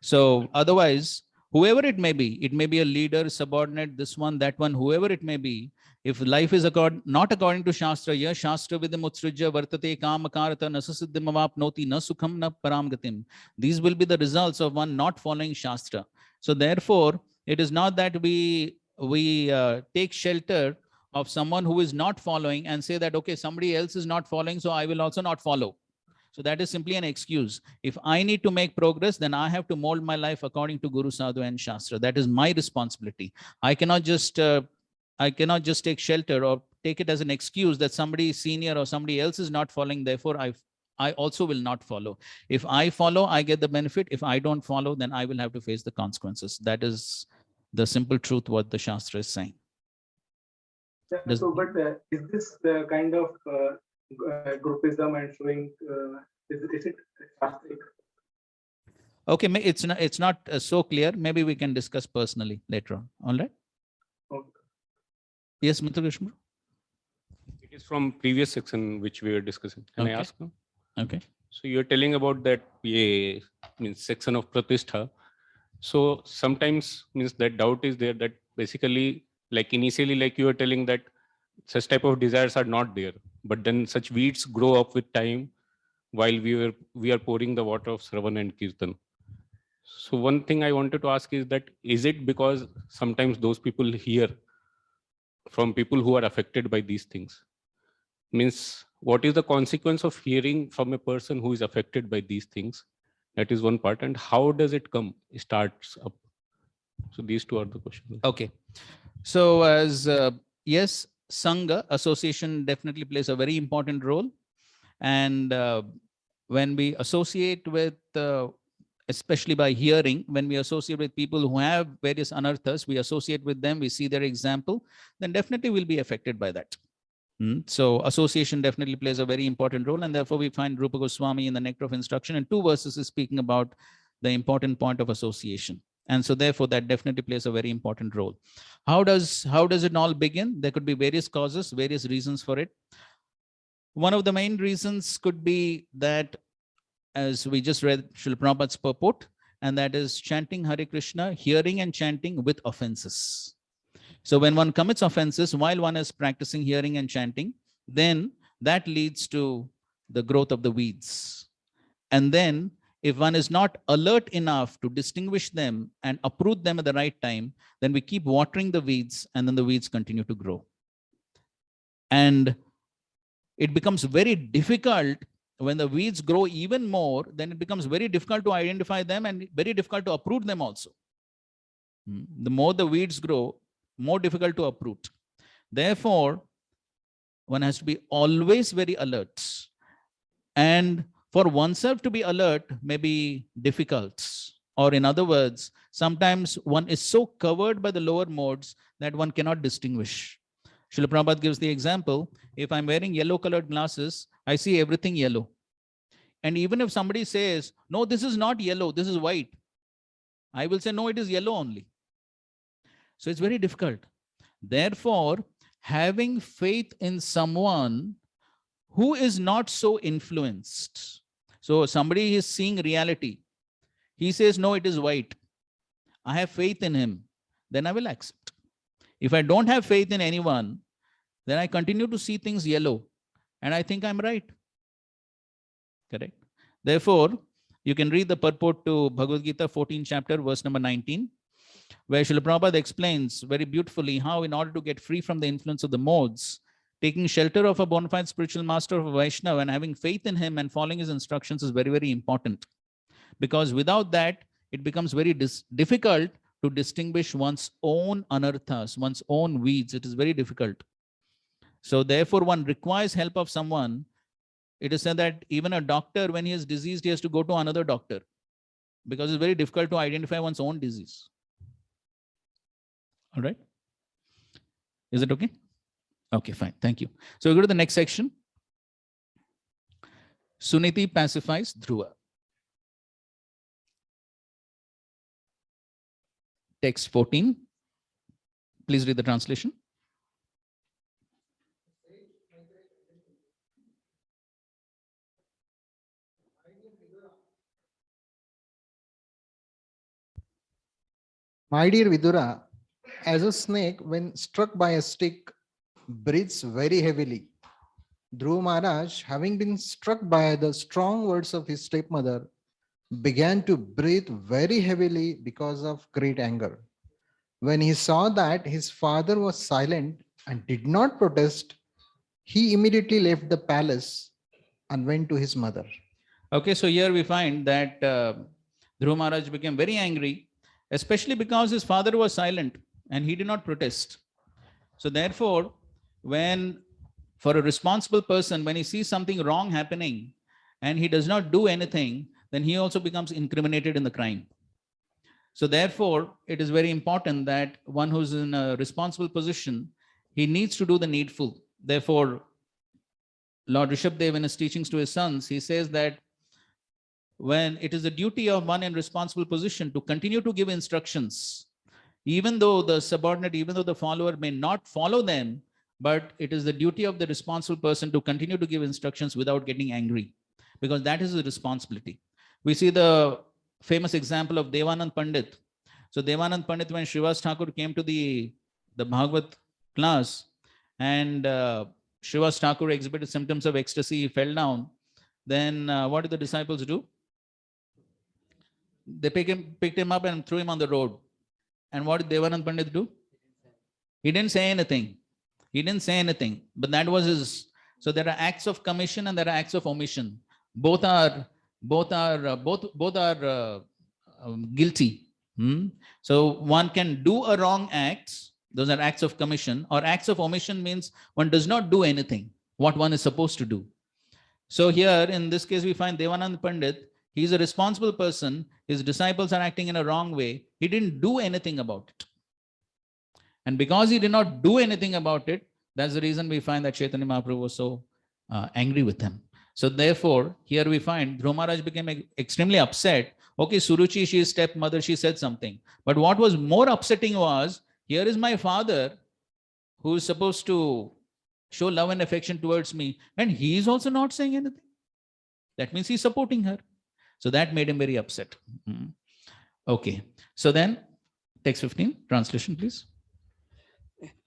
So otherwise, whoever it may be a leader, subordinate, this one, that one, whoever it may be, if life is not according to Shastra, ya Shastra vidam utsrujya vartate kamakarata nasasiddhimavapnoti na sukham na paramgatim. These will be the results of one not following Shastra. So therefore, it is not that we take shelter of someone who is not following and say that, okay, somebody else is not following, so I will also not follow. So that is simply an excuse. If I need to make progress, then I have to mold my life according to Guru, Sadhu, and Shastra. That is my responsibility. I cannot just take shelter or take it as an excuse that somebody senior or somebody else is not following. Therefore, I also will not follow. If I follow, I get the benefit. If I don't follow, then I will have to face the consequences. That is the simple truth what the Shastra is saying. yeah, so, but is this the kind of groupism and showing is it shastric? Okay, it's not so clear. Maybe we can discuss personally later on. All right. Okay. Yes, Mr. Krishna. It is from previous section which we were discussing. Can I ask now? Okay. So you're telling about that means section of Pratishtha. So sometimes means that doubt is there that basically Like initially, like you were telling that such type of desires are not there, but then such weeds grow up with time while we are pouring the water of Sravan and Kirtan. So one thing I wanted to ask is that is it because sometimes those people hear from people who are affected by these things? Means what is the consequence of hearing from a person who is affected by these things? That is one part. And how does it come? Starts up. So these two are the questions. Okay. So as yes, Sangha, association definitely plays a very important role. And when we associate with, especially by hearing, when we associate with people who have various anarthas, we associate with them, we see their example, then definitely we'll be affected by that. So association definitely plays a very important role. And therefore we find Rupa Goswami in the Nectar of Instruction in 2 verses is speaking about the important point of association. And so therefore that definitely plays a very important role. How does it all begin? There could be various causes, various reasons for it. One of the main reasons could be that, as we just read Srila Prabhupada's purport, and that is chanting Hare Krishna, hearing and chanting with offenses. So when one commits offenses while one is practicing hearing and chanting, then that leads to the growth of the weeds. And then if one is not alert enough to distinguish them and uproot them at the right time, then we keep watering the weeds and then the weeds continue to grow. And it becomes very difficult when the weeds grow even more, then it becomes very difficult to identify them and very difficult to uproot them also. The more the weeds grow, more difficult to uproot. Therefore, one has to be always very alert. And for oneself to be alert may be difficult. Or in other words, sometimes one is so covered by the lower modes that one cannot distinguish. Srila Prabhupada gives the example, if I'm wearing yellow colored glasses, I see everything yellow. And even if somebody says, no, this is not yellow, this is white, I will say, no, it is yellow only. So it's very difficult. Therefore, having faith in someone who is not so influenced. So somebody is seeing reality. He says, no, it is white. I have faith in him. Then I will accept. If I don't have faith in anyone, then I continue to see things yellow. And I think I'm right. Correct. Therefore, you can read the purport to Bhagavad Gita 14 chapter, verse number 19, where Srila Prabhupada explains very beautifully how in order to get free from the influence of the modes, taking shelter of a bona fide spiritual master of a Vaishnava and having faith in him and following his instructions is very, very important. Because without that, it becomes very difficult to distinguish one's own anarthas, one's own weeds. It is very difficult. So therefore, one requires help of someone. It is said that even a doctor, when he is diseased, he has to go to another doctor because it's very difficult to identify one's own disease. All right. Is it okay? Okay, fine. Thank you. So we go to the next section. Suniti pacifies Dhruva. Text 14. Please read the translation. My dear Vidura, as a snake, when struck by a stick, breathes very heavily. Dhruva Maharaj, having been struck by the strong words of his stepmother, began to breathe very heavily because of great anger. When he saw that his father was silent and did not protest, he immediately left the palace and went to his mother. Okay, so here we find that Dhruva Maharaj became very angry, especially because his father was silent and he did not protest. So therefore, for a responsible person, when he sees something wrong happening and he does not do anything, then he also becomes incriminated in the crime. So therefore, it is very important that one who's in a responsible position, he needs to do the needful. Therefore, Lord Rishabhdev, in his teachings to his sons, he says that when it is the duty of one in responsible position to continue to give instructions, even though the subordinate, even though the follower may not follow them, but it is the duty of the responsible person to continue to give instructions without getting angry, because that is the responsibility. We see the famous example of Devanand Pandit. So Devanand Pandit, when Srivas Thakur came to the the Bhagavad class, and Srivas Thakur exhibited symptoms of ecstasy, he fell down, then what did the disciples do? They picked him up and threw him on the road. And what did Devanand Pandit do? He didn't say anything. He didn't say anything. But that was his. So there are acts of commission and there are acts of omission. Both are guilty. So one can do a wrong act. Those are acts of commission, or acts of omission means one does not do anything what one is supposed to do. So here in this case we find Devanand Pandit. He's a responsible person. His disciples are acting in a wrong way. He didn't do anything about it. And because he did not do anything about it, that's the reason we find that Chaitanya Mahaprabhu was so angry with him. So therefore, here we find Dhruva Maharaj became extremely upset. Okay, Suruchi, she is stepmother, she said something. But what was more upsetting was, here is my father who is supposed to show love and affection towards me, and he is also not saying anything. That means he's supporting her. So that made him very upset. Okay, so then text 15, translation please.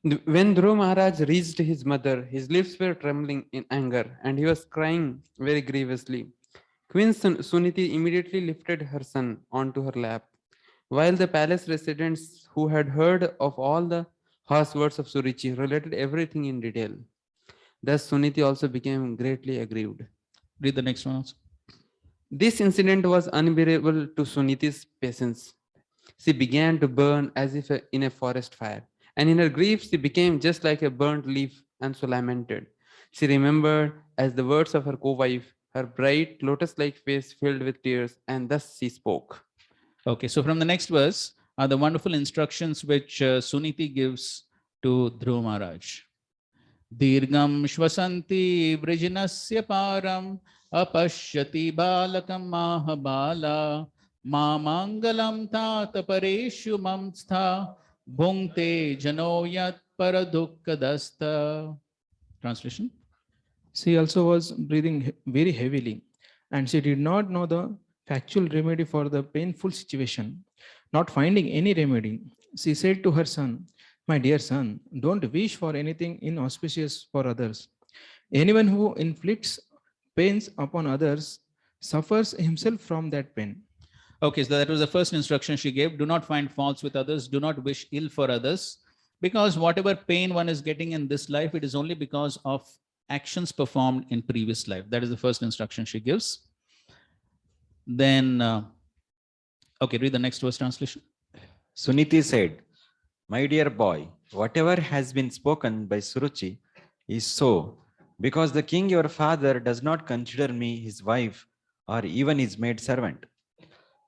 When Dhruva Maharaj reached his mother, his lips were trembling in anger, and he was crying very grievously. Queen Suniti immediately lifted her son onto her lap, while the palace residents who had heard of all the harsh words of Suruchi related everything in detail. Thus Suniti also became greatly aggrieved. Read the next one also. This incident was unbearable to Suniti's patience. She began to burn as if in a forest fire, and in her grief she became just like a burnt leaf and so lamented. She remembered as the words of her co-wife, her bright lotus-like face filled with tears, and thus she spoke. Okay, so from the next verse are the wonderful instructions which Suniti gives to Dhruva Maharaj. Dirgam shvasanti vrijinasya param apashyati balakam mahabala mamangalam tata pareshu mamstha bhungte janoyat paradukkadasta. Translation. She also was breathing very heavily, and she did not know the factual remedy for the painful situation. Not finding any remedy, she said to her son, "My dear son, don't wish for anything inauspicious for others. Anyone who inflicts pains upon others suffers himself from that pain." Okay, so that was the first instruction she gave. Do not find faults with others. Do not wish ill for others. Because whatever pain one is getting in this life, it is only because of actions performed in previous life. That is the first instruction she gives. Then, okay, read the next verse translation. Suniti said, "My dear boy, whatever has been spoken by Suruchi is so, because the king your father does not consider me his wife or even his maid servant.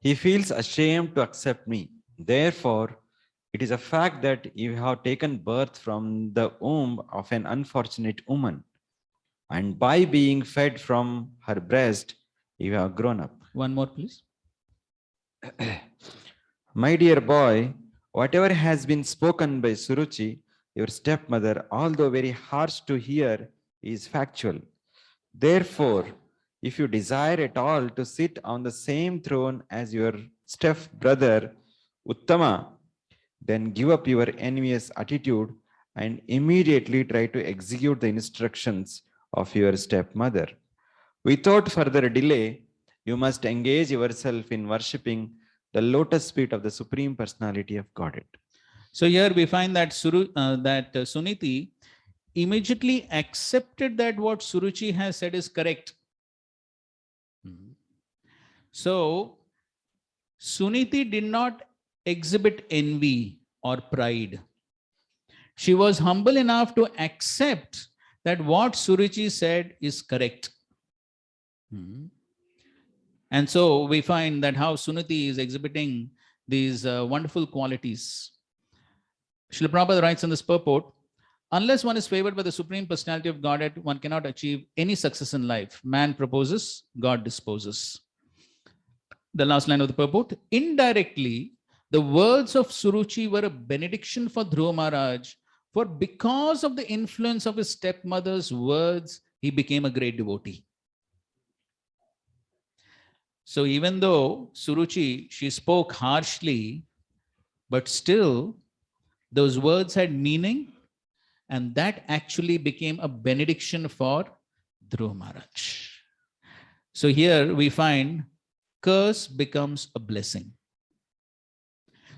He feels ashamed to accept me. Therefore, it is a fact that you have taken birth from the womb of an unfortunate woman, and by being fed from her breast, you have grown up." One more, please. My dear boy, whatever has been spoken by Suruchi, your stepmother, although very harsh to hear, is factual. Therefore, if you desire at all to sit on the same throne as your step-brother Uttama, then give up your envious attitude and immediately try to execute the instructions of your stepmother. Without further delay, you must engage yourself in worshipping the lotus feet of the Supreme Personality of Godhead. So here we find that Suniti immediately accepted that what Suruchi has said is correct. So Suniti did not exhibit envy or pride. She was humble enough to accept that what Suruchi said is correct. And so we find that how Suniti is exhibiting these wonderful qualities. Srila Prabhupada writes in this purport, unless one is favored by the Supreme Personality of Godhead, one cannot achieve any success in life. Man proposes, God disposes. The last line of the purport, indirectly, the words of Suruchi were a benediction for Dhruva Maharaj, for because of the influence of his stepmother's words, he became a great devotee. So even though Suruchi, she spoke harshly, but still Those words had meaning, and that actually became a benediction for Dhruva Maharaj. So here we find curse becomes a blessing.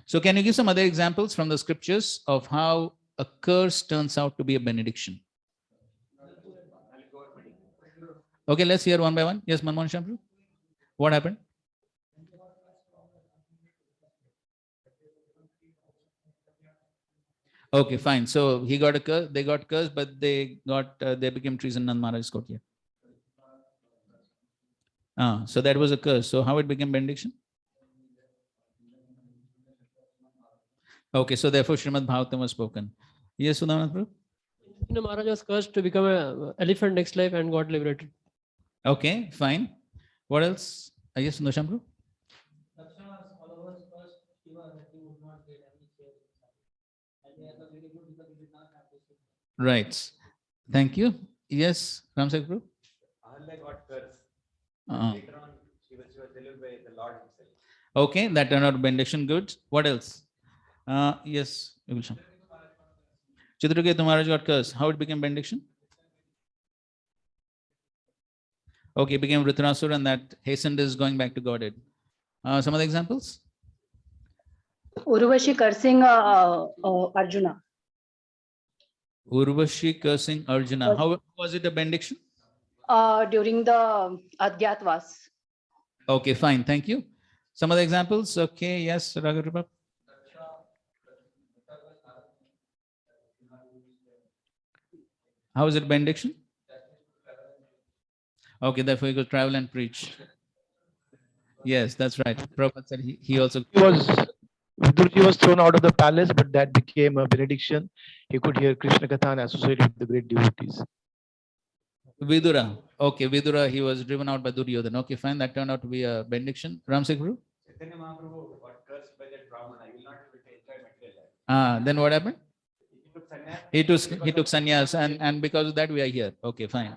So can you give some other examples from the scriptures of how a curse turns out to be a benediction? Okay, let's hear one by one. Yes, Manmohan Shampoo. What happened? Okay, fine. So he got a curse, they got cursed, but they became trees in Nand Maharaj's court here. So that was a curse. So how it became benediction? Okay, so therefore Srimad Bhagavatam was spoken. Yes, Sudhanath Prabhu? Maharaj was cursed to become an elephant next life and got liberated. Okay, fine. What else? Yes, Sundar Prabhu? Right. Thank you. Yes, Ramsek Prabhu? got cursed. Uh, Later on, she was delivered by the Lord himself. Okay, that turned out benediction. Good. What else? Yes, Chitraketu Maharaj got cursed. How it became benediction? Okay, it became Vritrasura, and that hastened his going back to Godhead. Some other examples? Urvashi cursing Arjuna. Urvashi cursing Arjuna. How was it a benediction? During the Adhyatwas. Okay, fine. Thank you. Some other examples? Okay, yes, Raghav. How is it benediction? Okay, therefore he could travel and preach. Yes, that's right. Prabhupada said he also... Vidurji was thrown out of the palace, but that became a benediction. He could hear Krishna Katha and associate with the great devotees. Vidura. Okay, Vidura, he was driven out by Duryodhana. Okay, fine. That turned out to be a benediction. Ramsek Guru? Chaitanya Mahaprabhu got cursed by that Brahmana. He will not be able to enjoy material life. Then what happened? He took sannyas. He took sannyas, and because of that we are here. Okay, fine.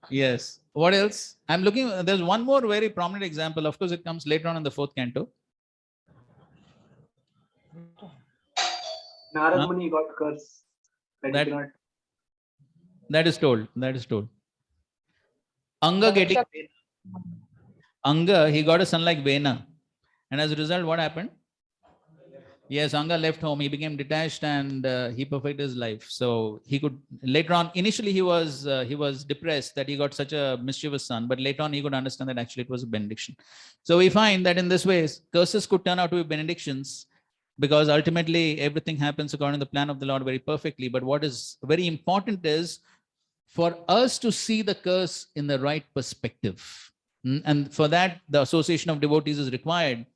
Yes. What else? I'm looking, there's one more very prominent example. Of course, it comes later on in the 4th canto. Narad Muni got cursed. That is told. That is told. Anga getting Anga, he got a son like Vena. And as a result, what happened? Yes, Anga left home. He became detached and he perfected his life. So he could later on. Initially, he was depressed that he got such a mischievous son, but later on he could understand that actually it was a benediction. So we find that in this way, curses could turn out to be benedictions, because ultimately everything happens according to the plan of the Lord very perfectly. But what is very important is for us to see the curse in the right perspective, and for that the association of devotees is required.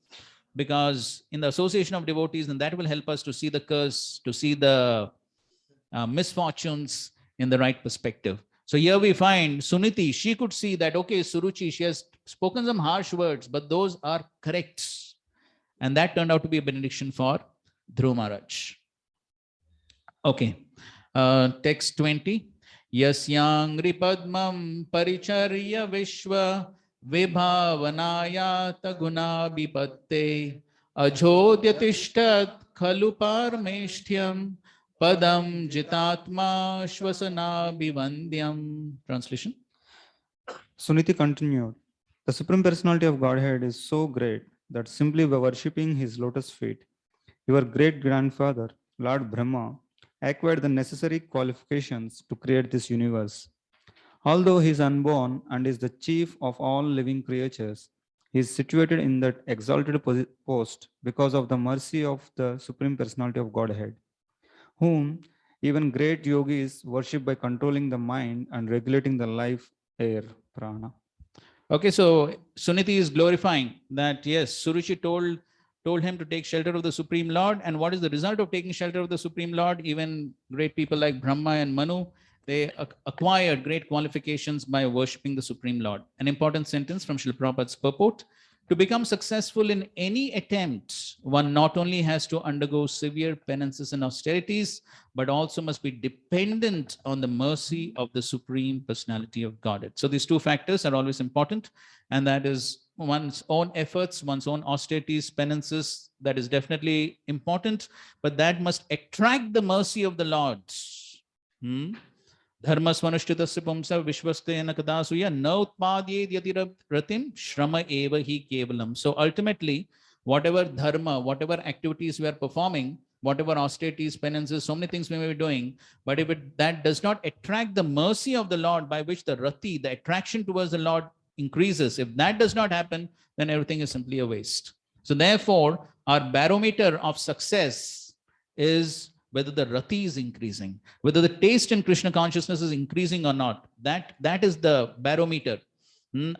Because in the association of devotees, then that will help us to see the curse, to see the misfortunes in the right perspective. So here we find Suniti, she could see that, okay, Suruchi, she has spoken some harsh words, but those are correct. And that turned out to be a benediction for Dhruva Maharaj. Okay, text 20. Yasyang Ripadmam Paricharya Vishwa Vibhavanayata guna bipatte ajodhyatishtat khalu parmeshtyam padam jitatma shvasana bivandyam. Translation. Suniti continued, the Supreme Personality of Godhead is so great that simply by worshipping his lotus feet, your great-grandfather, Lord Brahma, acquired the necessary qualifications to create this universe. Although he is unborn and is the chief of all living creatures, he is situated in that exalted post because of the mercy of the Supreme Personality of Godhead, whom even great yogis worship by controlling the mind and regulating the life air, prana. Okay, so Suniti is glorifying that, yes, Suruchi told him to take shelter of the Supreme Lord. And what is the result of taking shelter of the Supreme Lord? Even great people like Brahma and Manu, they acquired great qualifications by worshipping the Supreme Lord. An important sentence from Srila Prabhupada's purport. To become successful in any attempt, one not only has to undergo severe penances and austerities, but also must be dependent on the mercy of the Supreme Personality of Godhead. So these two factors are always important, and that is one's own efforts, one's own austerities, penances, that is definitely important, but that must attract the mercy of the Lord. Dharma svanashtitasya pumsa vishwastena kadasuya na utpadyed yati ratim shrama eva hi kevalam. So ultimately, whatever dharma, whatever activities we are performing, whatever austerities, penances, so many things we may be doing, but if that does not attract the mercy of the Lord, by which the rati, the attraction towards the Lord, increases, if that does not happen, then everything is simply a waste. So therefore, our barometer of success is whether the rati is increasing, whether the taste in Krishna consciousness is increasing or not. That is the barometer.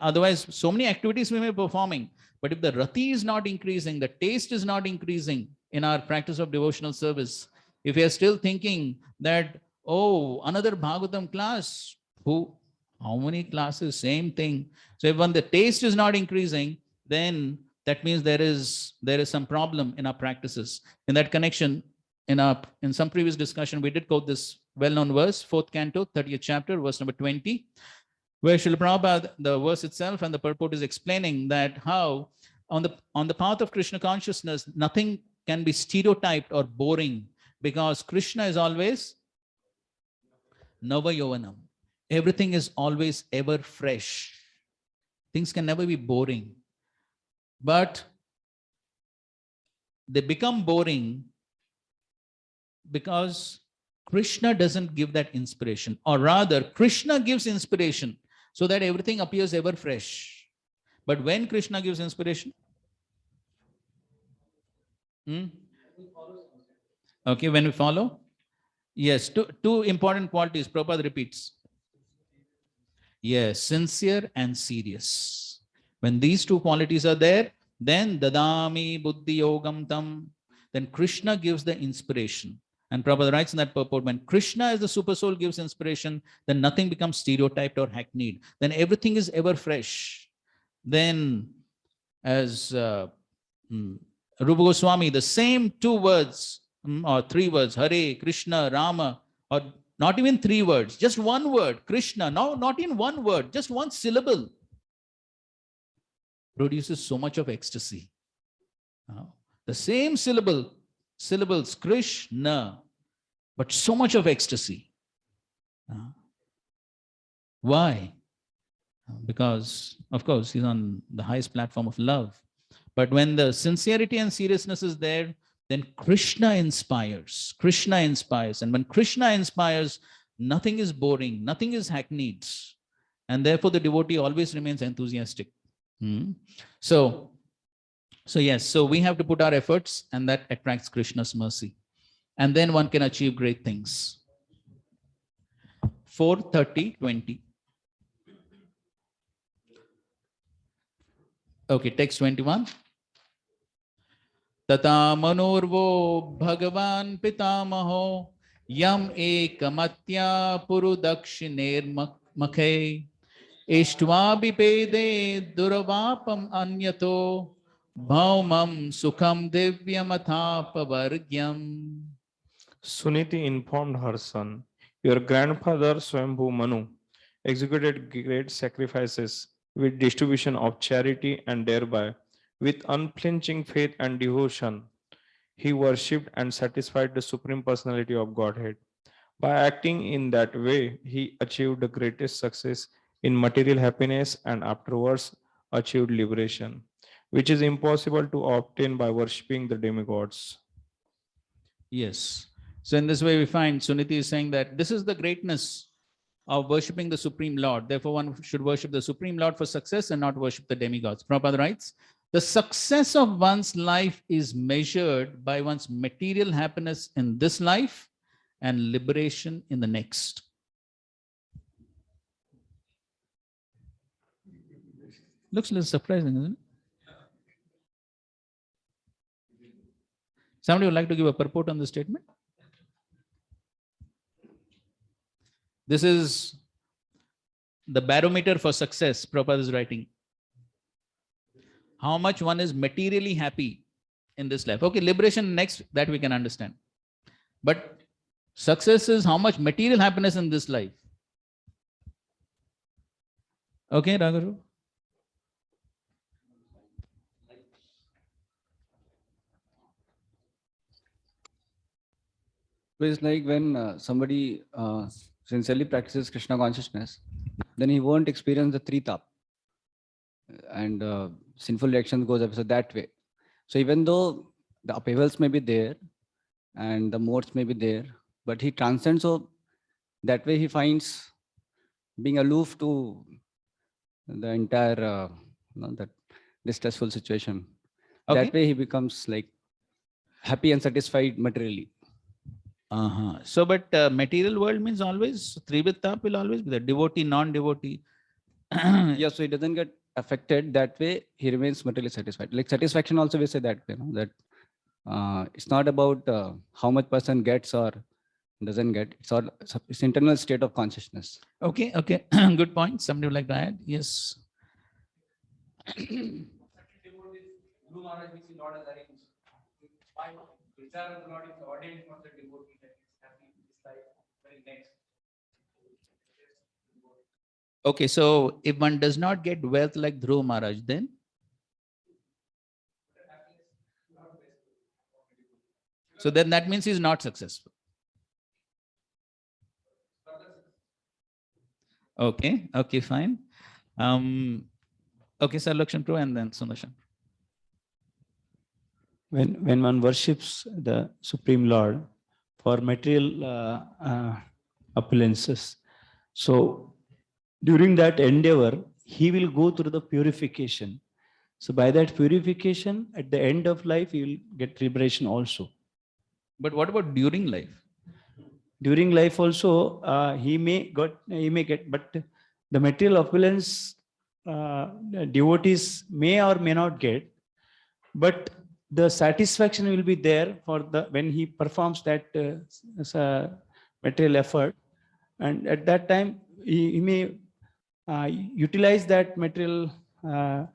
Otherwise, so many activities we may be performing, but if the rati is not increasing, the taste is not increasing in our practice of devotional service, if we are still thinking that, oh, another Bhagavatam class, how many classes, same thing. So if when the taste is not increasing, then that means there is some problem in our practices. In that connection, in some previous discussion, we did quote this well-known verse, 4th Canto, 30th chapter, verse number 20, where Srila Prabhupada, the verse itself and the purport is explaining that how on the path of Krishna consciousness, nothing can be stereotyped or boring, because Krishna is always Nava Yovanam. Everything is always ever fresh. Things can never be boring. But they become boring because Krishna doesn't give that inspiration, or rather, Krishna gives inspiration so that everything appears ever fresh. But when Krishna gives inspiration, okay, when we follow, yes, two important qualities Prabhupada repeats. Yes, sincere and serious. When these two qualities are there, then dadami buddhi yogam tam, then Krishna gives the inspiration. And Prabhupada writes in that purport, when Krishna as the super soul gives inspiration, then nothing becomes stereotyped or hackneyed. Then everything is ever fresh. Then as Rupa Goswami, the same two words or three words, Hare, Krishna, Rama, or not even three words, just one word, Krishna, no, not in one word, just one syllable, produces so much of ecstasy. The same syllables, Krishna, but so much of ecstasy. Why? Because, of course, he's on the highest platform of love. But when the sincerity and seriousness is there, then Krishna inspires. Krishna inspires. And when Krishna inspires, nothing is boring, nothing is hackneyed. And therefore, the devotee always remains enthusiastic. So yes, so we have to put our efforts, and that attracts Krishna's mercy. And then one can achieve great things. 4:30:20. Okay, text 21. Tata manurvo bhagavan pitamaho yam ekamatya purudakshiner makhe ishtva bipede duravapam anyato bhaumam sukham divyamathapavaryam. Suniti informed her son, your grandfather Swambhu Manu executed great sacrifices with distribution of charity, and thereby, with unflinching faith and devotion, he worshipped and satisfied the Supreme Personality of Godhead. By acting in that way, he achieved the greatest success in material happiness and afterwards achieved liberation, which is impossible to obtain by worshipping the demigods. Yes. So in this way, we find Suniti is saying that this is the greatness of worshipping the Supreme Lord. Therefore, one should worship the Supreme Lord for success and not worship the demigods. Prabhupada writes, the success of one's life is measured by one's material happiness in this life and liberation in the next. Looks a little surprising, isn't it? Somebody would like to give a purport on this statement? This is the barometer for success, Prabhupada is writing. How much one is materially happy in this life. Okay, liberation next, that we can understand. But success is how much material happiness in this life. Okay, Ragharu? It's like when somebody sincerely practices Krishna consciousness, then he won't experience the three tap and sinful reactions goes up. So that way. So even though the upheavals may be there and the modes may be there, but he transcends. So that way he finds being aloof to the entire that distressful situation. Okay. That way he becomes like happy and satisfied materially. So, but material world means always Trivitap will always be the devotee, non-devotee. Yeah, so he doesn't get affected that way. He remains materially satisfied. Like satisfaction also we say that way, that it's not about how much person gets or doesn't get. It's internal state of consciousness. Okay, okay, good point. Somebody would like to add? Yes. Okay, so if one does not get wealth like Dhruv Maharaj, then? So then that means he's not successful. Okay, okay, fine. Okay, Sir Lakshan Pro and then Sundarshan. When one worships the Supreme Lord for material appearances, so during that endeavor, he will go through the purification. So by that purification, at the end of life, he will get liberation also. But what about during life? During life also, he may get, but the material opulence devotees may or may not get, but the satisfaction will be there for when he performs that material effort, and at that time he may utilize that material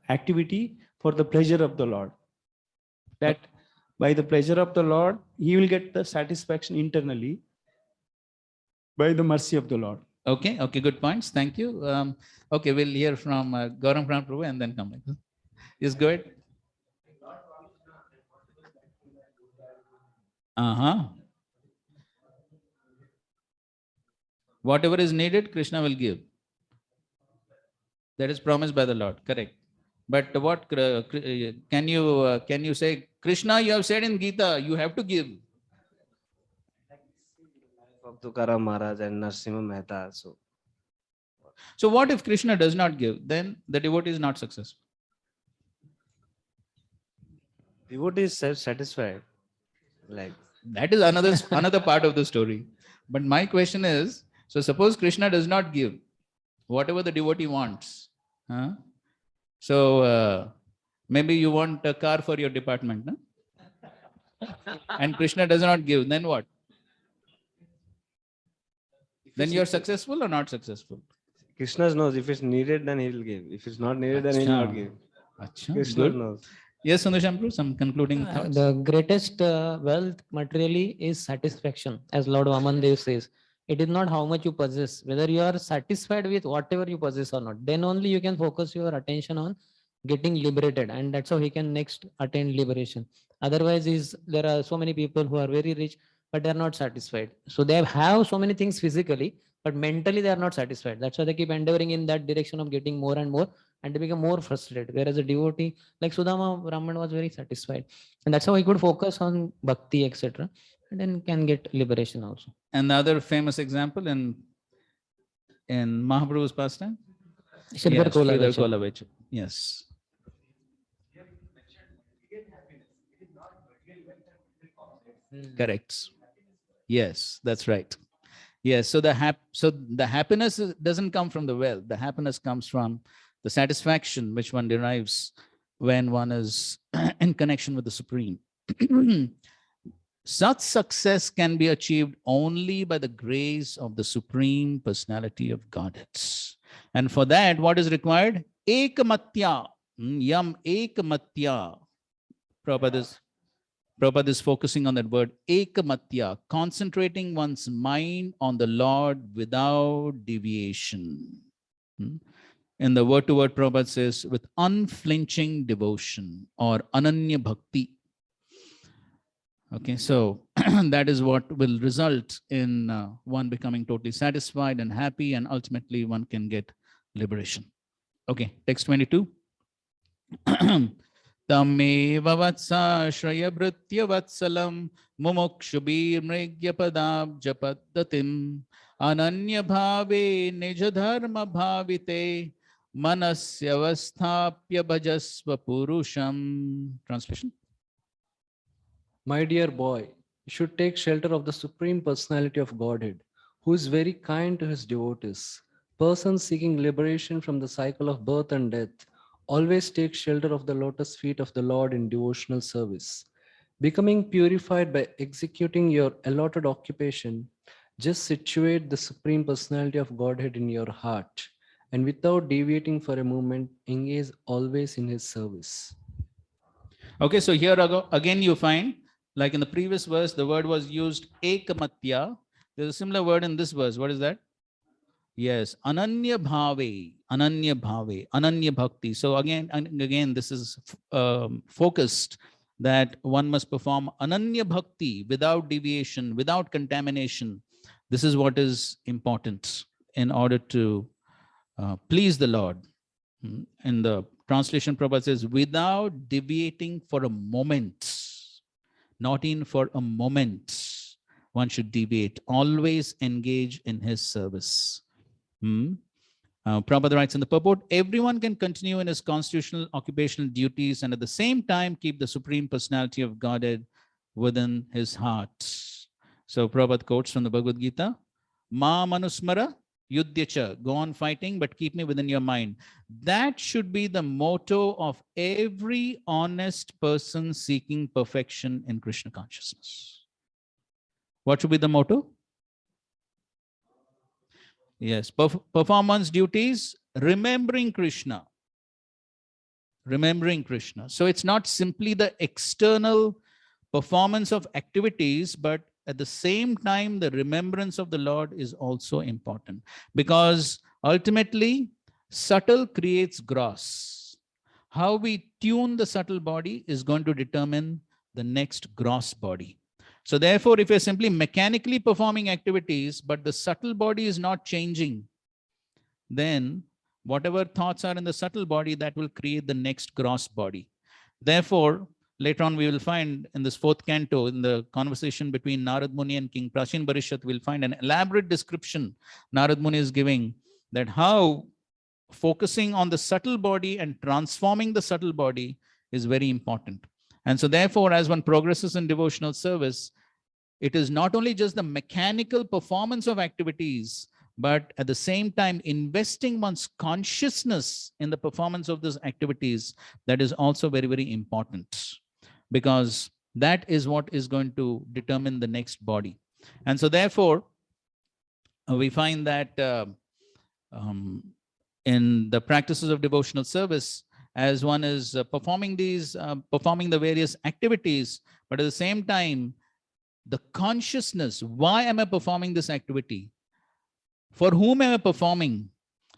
activity for the pleasure of the Lord. That by the pleasure of the Lord, he will get the satisfaction internally by the mercy of the Lord. Okay, okay, good points. Thank you. Okay, we'll hear from Gauram Pran Prabhu and then come back. Yes, go ahead. Whatever is needed, Krishna will give. That is promised by the Lord, correct. But what can you say, Krishna, you have said in Gita, you have to give. Of Tukaram Maharaj and Narasimha Mehta. So what if Krishna does not give? Then the devotee is not successful. Devotee is self-satisfied. Like that is another part of the story. But my question is, so suppose Krishna does not give whatever the devotee wants. So maybe you want a car for your department, no? And Krishna does not give, then what? Then you're successful or not successful? Krishna knows if it's needed, then he will give. If it's not needed, then he will not give. Krishna Good. knows. Yes, Sundarshan, some concluding thoughts. The greatest wealth materially is satisfaction, as Lord Vamandev says. It is not how much you possess, whether you are satisfied with whatever you possess or not. Then only you can focus your attention on getting liberated, and that's how he can next attain liberation. Otherwise, there are so many people who are very rich, but they are not satisfied. So they have so many things physically, but mentally they are not satisfied. That's why they keep endeavoring in that direction of getting more and more, and they become more frustrated. Whereas a devotee like Sudama Brahman was very satisfied, and that's how he could focus on bhakti, etc., and then can get liberation also. Another famous example in Mahaprabhu's pastime? Sridhar Kolavecha. Yes. Correct. Yes, that's right. Yes, so the happiness doesn't come from the wealth. The happiness comes from the satisfaction which one derives when one is in connection with the Supreme. Such success can be achieved only by the grace of the Supreme Personality of Godhead. And for that, what is required? Ekamatya. Yam ekamatya. Prabhupada is focusing on that word, ekamatya, concentrating one's mind on the Lord without deviation. In the word-to-word, Prabhupada says, with unflinching devotion or ananya bhakti. Okay, so that is what will result in one becoming totally satisfied and happy, and ultimately one can get liberation. Okay, text 22. Tameva vatsashraya bhritya vatsalam mumukshubhirmrigyapadaabja paddatim ananya bhave nija dharma bhavite manasya vasthapya bhajasva purusham. Translation. My dear boy, you should take shelter of the Supreme Personality of Godhead, who is very kind to his devotees. Persons seeking liberation from the cycle of birth and death always take shelter of the lotus feet of the Lord in devotional service. Becoming purified by executing your allotted occupation, just situate the Supreme Personality of Godhead in your heart, and without deviating for a moment, engage always in his service. Okay, so here again you find, like in the previous verse, the word was used ekamatya. There's a similar word in this verse. What is that? Yes, ananya bhave, ananya bhakti. So again and again, this is focused that one must perform ananya bhakti without deviation, without contamination. This is what is important in order to please the Lord. In the translation, Prabhupada says, without deviating for a moment, not in for a moment, one should deviate. Always engage in his service. Prabhupada writes in the purport, everyone can continue in his constitutional occupational duties and at the same time keep the Supreme Personality of Godhead within his heart. So Prabhupada quotes from the Bhagavad Gita, Ma manusmara yudhyacha, go on fighting, but keep me within your mind. That should be the motto of every honest person seeking perfection in Krishna consciousness. What should be the motto? Yes, performance duties, remembering Krishna. Remembering Krishna. So it's not simply the external performance of activities, but at the same time, the remembrance of the Lord is also important, because ultimately, subtle creates gross. How we tune the subtle body is going to determine the next gross body. So therefore, if you're simply mechanically performing activities, but the subtle body is not changing, then whatever thoughts are in the subtle body, that will create the next gross body. Therefore, later on, we will find in this fourth canto, in the conversation between Narad Muni and King Prashin Barishat, we'll find an elaborate description Narad Muni is giving, that how focusing on the subtle body and transforming the subtle body is very important. And so therefore, as one progresses in devotional service, it is not only just the mechanical performance of activities, but at the same time, investing one's consciousness in the performance of those activities, that is also very, very important, because that is what is going to determine the next body. And so therefore, we find that in the practices of devotional service, as one is performing the various activities, but at the same time, the consciousness, why am I performing this activity? For whom am I performing?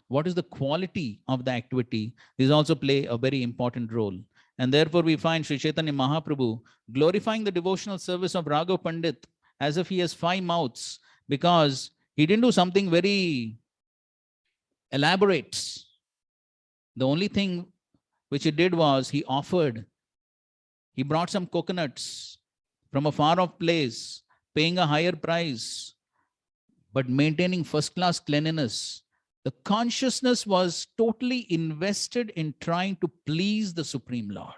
What is the quality of the activity? These also play a very important role. And therefore, we find Sri Chaitanya Mahaprabhu glorifying the devotional service of Raghav Pandit as if he has 5 mouths, because he didn't do something very elaborate. The only thing which he did was he brought some coconuts from a far off place, paying a higher price, but maintaining first-class cleanliness. The consciousness was totally invested in trying to please the Supreme Lord.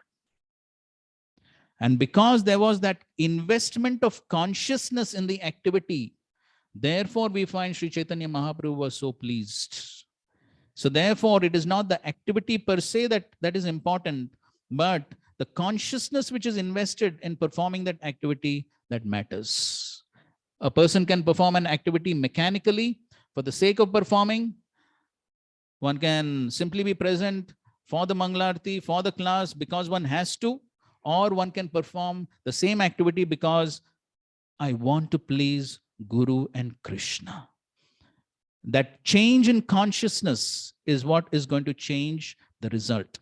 And because there was that investment of consciousness in the activity, therefore we find Sri Chaitanya Mahaprabhu was so pleased. So therefore, it is not the activity per se that is important, but the consciousness which is invested in performing that activity that matters. A person can perform an activity mechanically for the sake of performing. One can simply be present for the Mangalarti, for the class, because one has to, or one can perform the same activity because I want to please Guru and Krishna. That change in consciousness is what is going to change the result.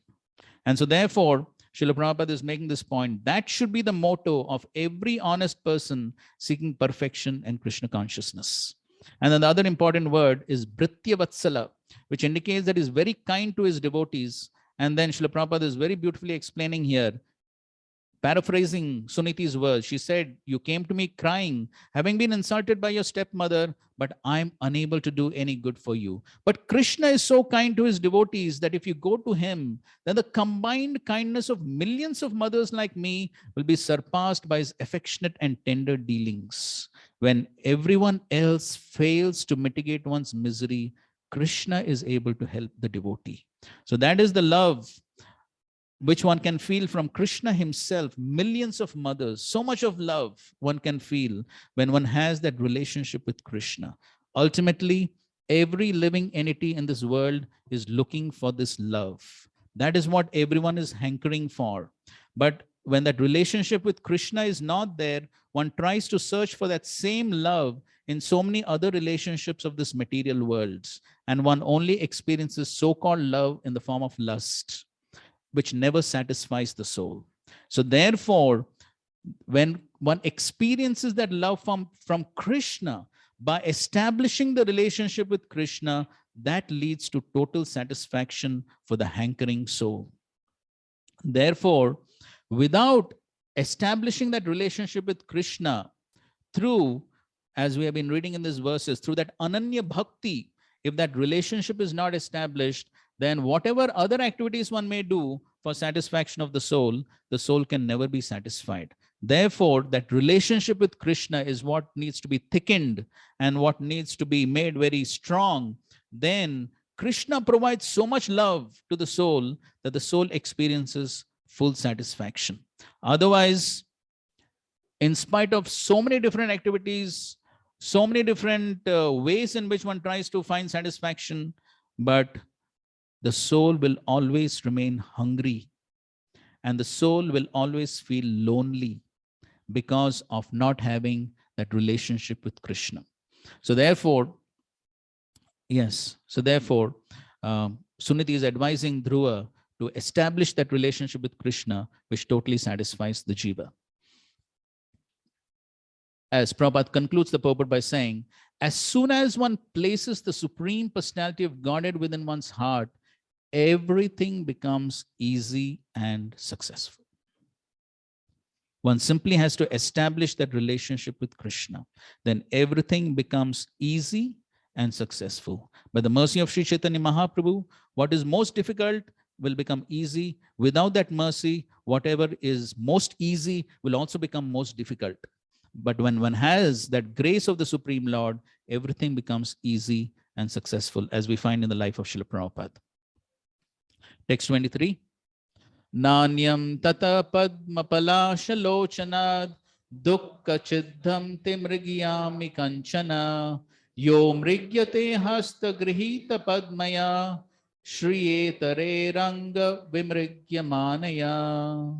And so therefore, Srila Prabhupada is making this point. That should be the motto of every honest person seeking perfection and Krishna consciousness. And then the other important word is Bhritya Vatsala, which indicates that he's very kind to his devotees. And then Srila Prabhupada is very beautifully explaining here, paraphrasing Suniti's words. She said, you came to me crying, having been insulted by your stepmother, but I'm unable to do any good for you. But Krishna is so kind to his devotees that if you go to him, then the combined kindness of millions of mothers like me will be surpassed by his affectionate and tender dealings. When everyone else fails to mitigate one's misery, Krishna is able to help the devotee. So that is the love which one can feel from Krishna himself, millions of mothers, so much of love one can feel when one has that relationship with Krishna. Ultimately, every living entity in this world is looking for this love. That is what everyone is hankering for. But when that relationship with Krishna is not there, one tries to search for that same love in so many other relationships of this material worlds. And one only experiences so-called love in the form of lust, which never satisfies the soul. So therefore, when one experiences that love from Krishna, by establishing the relationship with Krishna, that leads to total satisfaction for the hankering soul. Therefore, without establishing that relationship with Krishna through, as we have been reading in these verses, through that Ananya Bhakti, if that relationship is not established, then whatever other activities one may do for satisfaction of the soul can never be satisfied. Therefore, that relationship with Krishna is what needs to be thickened and what needs to be made very strong. Then Krishna provides so much love to the soul that the soul experiences full satisfaction. Otherwise, in spite of so many different activities, so many different ways in which one tries to find satisfaction, but the soul will always remain hungry and the soul will always feel lonely because of not having that relationship with Krishna. So therefore, Suniti is advising Dhruva to establish that relationship with Krishna, which totally satisfies the jiva. As Prabhupada concludes the purport by saying, as soon as one places the Supreme Personality of Godhead within one's heart, everything becomes easy and successful. One simply has to establish that relationship with Krishna. Then everything becomes easy and successful. By the mercy of Sri Chaitanya Mahaprabhu, what is most difficult will become easy. Without that mercy, whatever is most easy will also become most difficult. But when one has that grace of the Supreme Lord, everything becomes easy and successful, as we find in the life of Srila Prabhupada. Text 23. Nanyam tata padma palashalochanad dukkha chiddham timrigyami kanchana yo mrigyate hasta grihita padmaya shriyetare ranga vimrigyamanaya.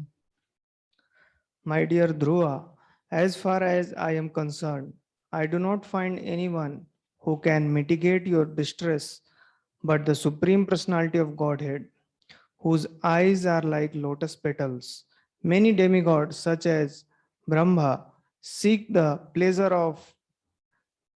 My dear Dhruva, as far as I am concerned, I do not find anyone who can mitigate your distress but the Supreme Personality of Godhead, whose eyes are like lotus petals. Many demigods, such as Brahma, seek the pleasure of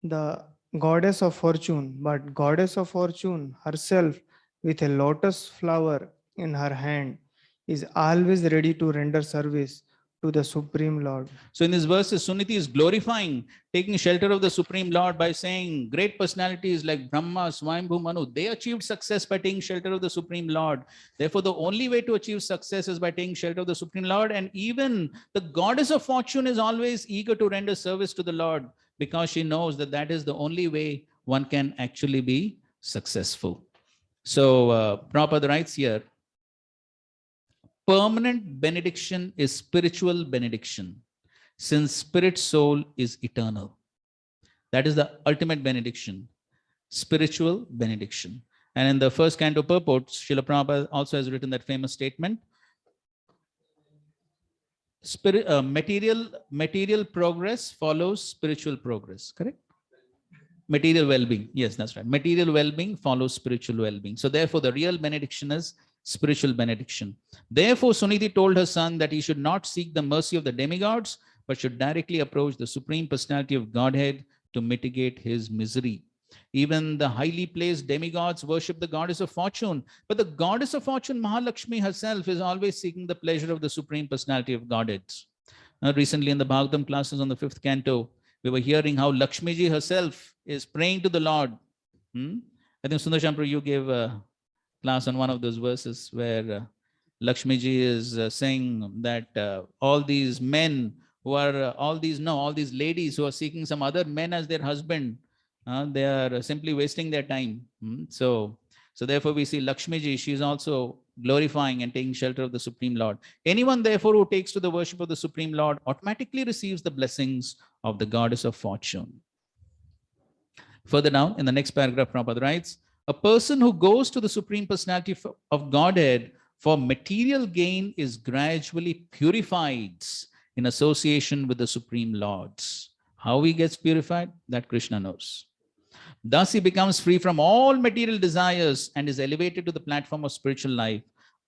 the goddess of fortune, but goddess of fortune herself, with a lotus flower in her hand, is always ready to render service to the Supreme Lord. So in this verses, Suniti is glorifying, taking shelter of the Supreme Lord by saying great personalities like Brahma, Swayambhu, Manu, they achieved success by taking shelter of the Supreme Lord. Therefore, the only way to achieve success is by taking shelter of the Supreme Lord. And even the goddess of fortune is always eager to render service to the Lord because she knows that that is the only way one can actually be successful. So Prabhupada writes here, permanent benediction is spiritual benediction, since spirit soul is eternal. That is the ultimate benediction, spiritual benediction. And in the first canto purports, Srila Prabhupada also has written that famous statement, material progress follows spiritual progress, correct? Material well-being, yes, that's right. Material well-being follows spiritual well-being. So therefore, the real benediction is spiritual benediction. Therefore, Suniti told her son that he should not seek the mercy of the demigods, but should directly approach the Supreme Personality of Godhead to mitigate his misery. Even the highly placed demigods worship the goddess of fortune, but the goddess of fortune, Mahalakshmi herself, is always seeking the pleasure of the Supreme Personality of Godhead. Recently in the Bhagavatam classes on the 5th canto, we were hearing how Lakshmi ji herself is praying to the Lord. I think Sundar Shampur, you gave a class on one of those verses where Lakshmi ji is saying that all these men who are, all these ladies who are seeking some other men as their husband, they are simply wasting their time. So therefore we see Lakshmi ji, she is also glorifying and taking shelter of the Supreme Lord. Anyone therefore who takes to the worship of the Supreme Lord automatically receives the blessings of the goddess of fortune. Further down in the next paragraph, Prabhupada writes, a person who goes to the Supreme Personality of Godhead for material gain is gradually purified in association with the Supreme Lords. How he gets purified, that Krishna knows. Thus he becomes free from all material desires and is elevated to the platform of spiritual life.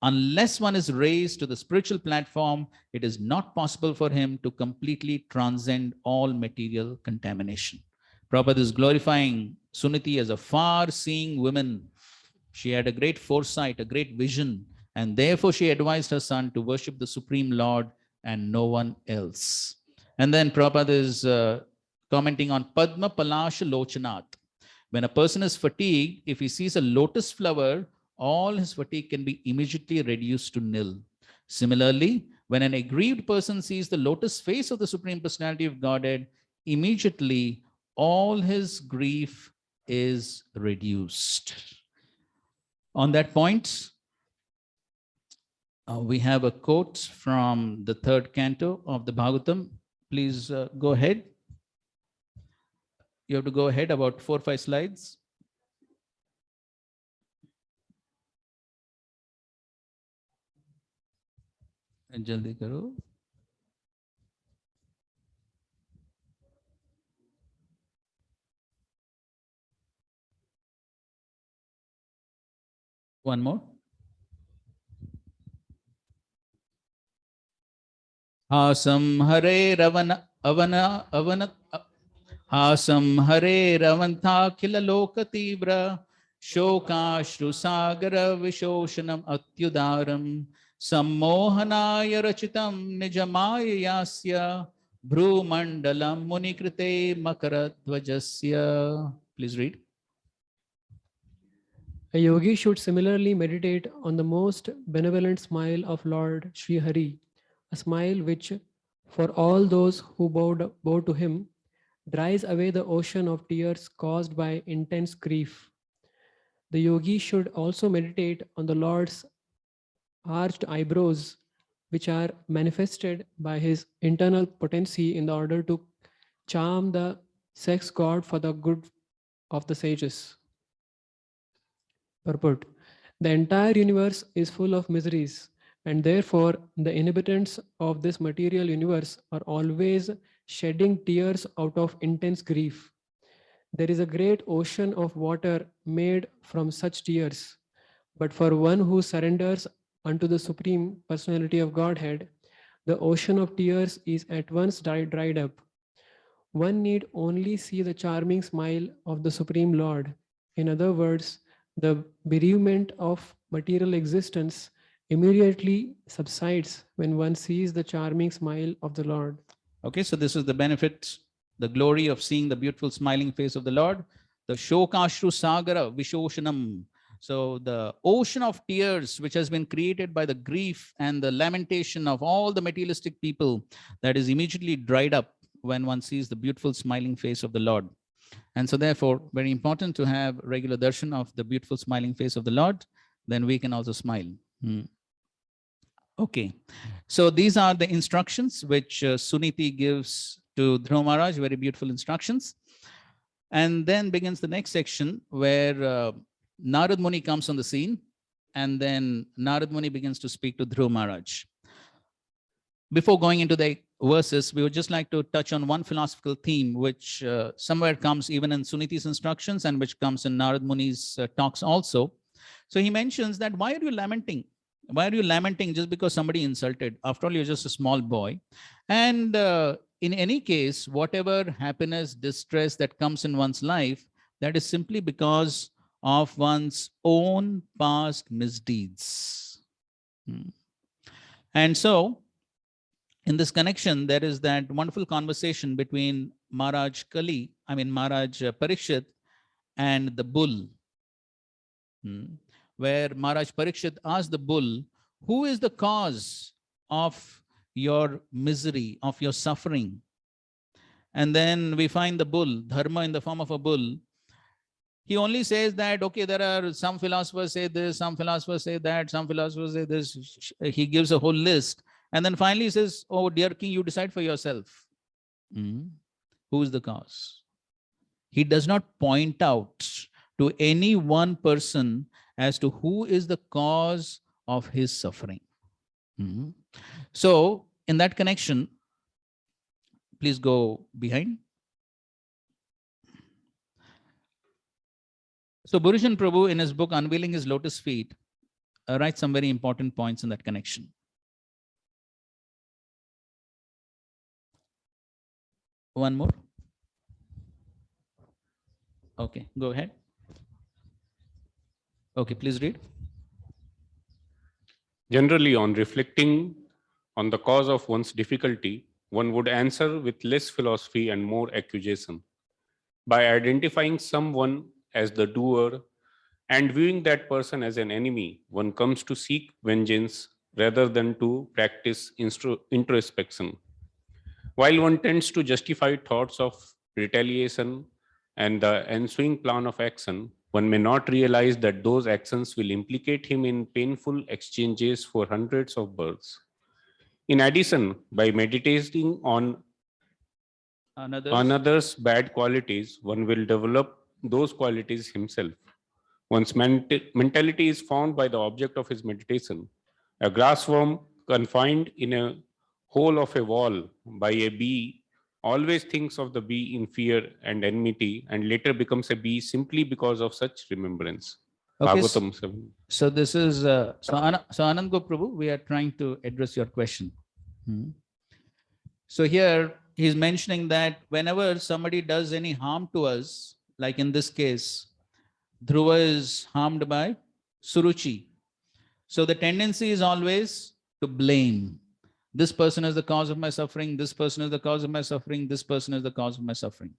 Unless one is raised to the spiritual platform, it is not possible for him to completely transcend all material contamination. Prabhupada is glorifying Suniti as a far-seeing woman. She had a great foresight, a great vision, and therefore she advised her son to worship the Supreme Lord and no one else. And then Prabhupada is commenting on Padma Palasha Lochanat. When a person is fatigued, if he sees a lotus flower, all his fatigue can be immediately reduced to nil. Similarly, when an aggrieved person sees the lotus face of the Supreme Personality of Godhead, immediately all his grief is reduced. On that point, we have a quote from the 3rd canto of the Bhagavatam. Please go ahead. You have to go ahead about 4 or 5 slides. Jaldi karo. One more. Hasam hare ravana avana avana hasam hare ravantha khila loka tibra shokashru sagara vishoshanam atyudaram sammohanaya rachitam nijamaya yasya bhrumandalam munikrite makaradvajasya. Please read. A yogi should similarly meditate on the most benevolent smile of Lord Sri Hari, a smile which, for all those who bow to him, dries away the ocean of tears caused by intense grief. The yogi should also meditate on the Lord's arched eyebrows, which are manifested by his internal potency in order to charm the sex god for the good of the sages. Purport. The entire universe is full of miseries, and therefore the inhabitants of this material universe are always shedding tears out of intense grief. There is a great ocean of water made from such tears, but for one who surrenders unto the Supreme Personality of Godhead, the ocean of tears is at once dried up. One need only see the charming smile of the Supreme Lord. In other words, the bereavement of material existence immediately subsides when one sees the charming smile of the Lord. Okay, so this is the benefit, the glory of seeing the beautiful smiling face of the Lord. The Shokashru Sagara Vishoshanam. So the ocean of tears, which has been created by the grief and the lamentation of all the materialistic people, that is immediately dried up when one sees the beautiful smiling face of the Lord. And so therefore, very important to have regular darshan of the beautiful smiling face of the Lord, then we can also smile. Okay, so these are the instructions which Suniti gives to Dhruva Maharaj, very beautiful instructions. And then begins the next section where Narad Muni comes on the scene, and then Narad Muni begins to speak to Dhruva Maharaj. Before going into the verses, we would just like to touch on one philosophical theme which somewhere comes even in Suniti's instructions and which comes in Narad Muni's talks also. So he mentions that, why are you lamenting? Why are you lamenting just because somebody insulted? After all, you're just a small boy. And in any case, whatever happiness, distress that comes in one's life, that is simply because of one's own past misdeeds. And so, in this connection, there is that wonderful conversation between Maharaj Parikshit and the bull, where Maharaj Parikshit asked the bull, who is the cause of your misery, of your suffering? And then we find the bull, Dharma in the form of a bull. He only says that, okay, there are some philosophers say this, some philosophers say that, some philosophers say this. He gives a whole list. And then finally he says, oh, dear king, you decide for yourself. Who is the cause? He does not point out to any one person as to who is the cause of his suffering. So, in that connection, please go behind. So, Bhushan Prabhu, in his book Unveiling His Lotus Feet, writes some very important points in that connection. One more. Okay, go ahead. Okay, please read. Generally, on reflecting on the cause of one's difficulty, one would answer with less philosophy and more accusation. By identifying someone as the doer and viewing that person as an enemy, one comes to seek vengeance rather than to practice introspection. While one tends to justify thoughts of retaliation and the ensuing plan of action, one may not realize that those actions will implicate him in painful exchanges for hundreds of births. In addition, by meditating on another's bad qualities, one will develop those qualities himself. One's mentality is found by the object of his meditation. A grassworm confined in a hole of a wall by a bee always thinks of the bee in fear and enmity, and later becomes a bee simply because of such remembrance. Okay, Bhagavatam 7. so this is, so Anand Prabhu, we are trying to address your question. So here he's mentioning that whenever somebody does any harm to us, like in this case, Dhruva is harmed by Suruchi. So the tendency is always to blame. This person is the cause of my suffering. This person is the cause of my suffering. This person is the cause of my suffering.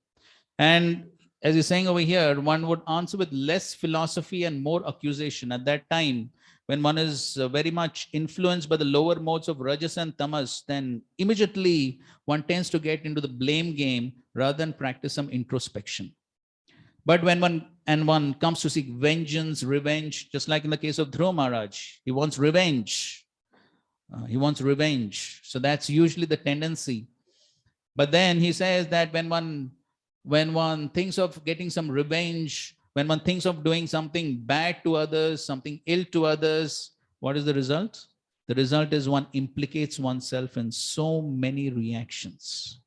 And as he's saying over here, one would answer with less philosophy and more accusation. At that time, when one is very much influenced by the lower modes of Rajas and Tamas, then immediately one tends to get into the blame game rather than practice some introspection. But when one comes to seek vengeance, revenge, just like in the case of Dhruva Maharaj, he wants revenge. He wants revenge. So that's usually the tendency. But then he says that when one thinks of getting some revenge, when one thinks of doing something bad to others, something ill to others, what is the result? The result is one implicates oneself in so many reactions.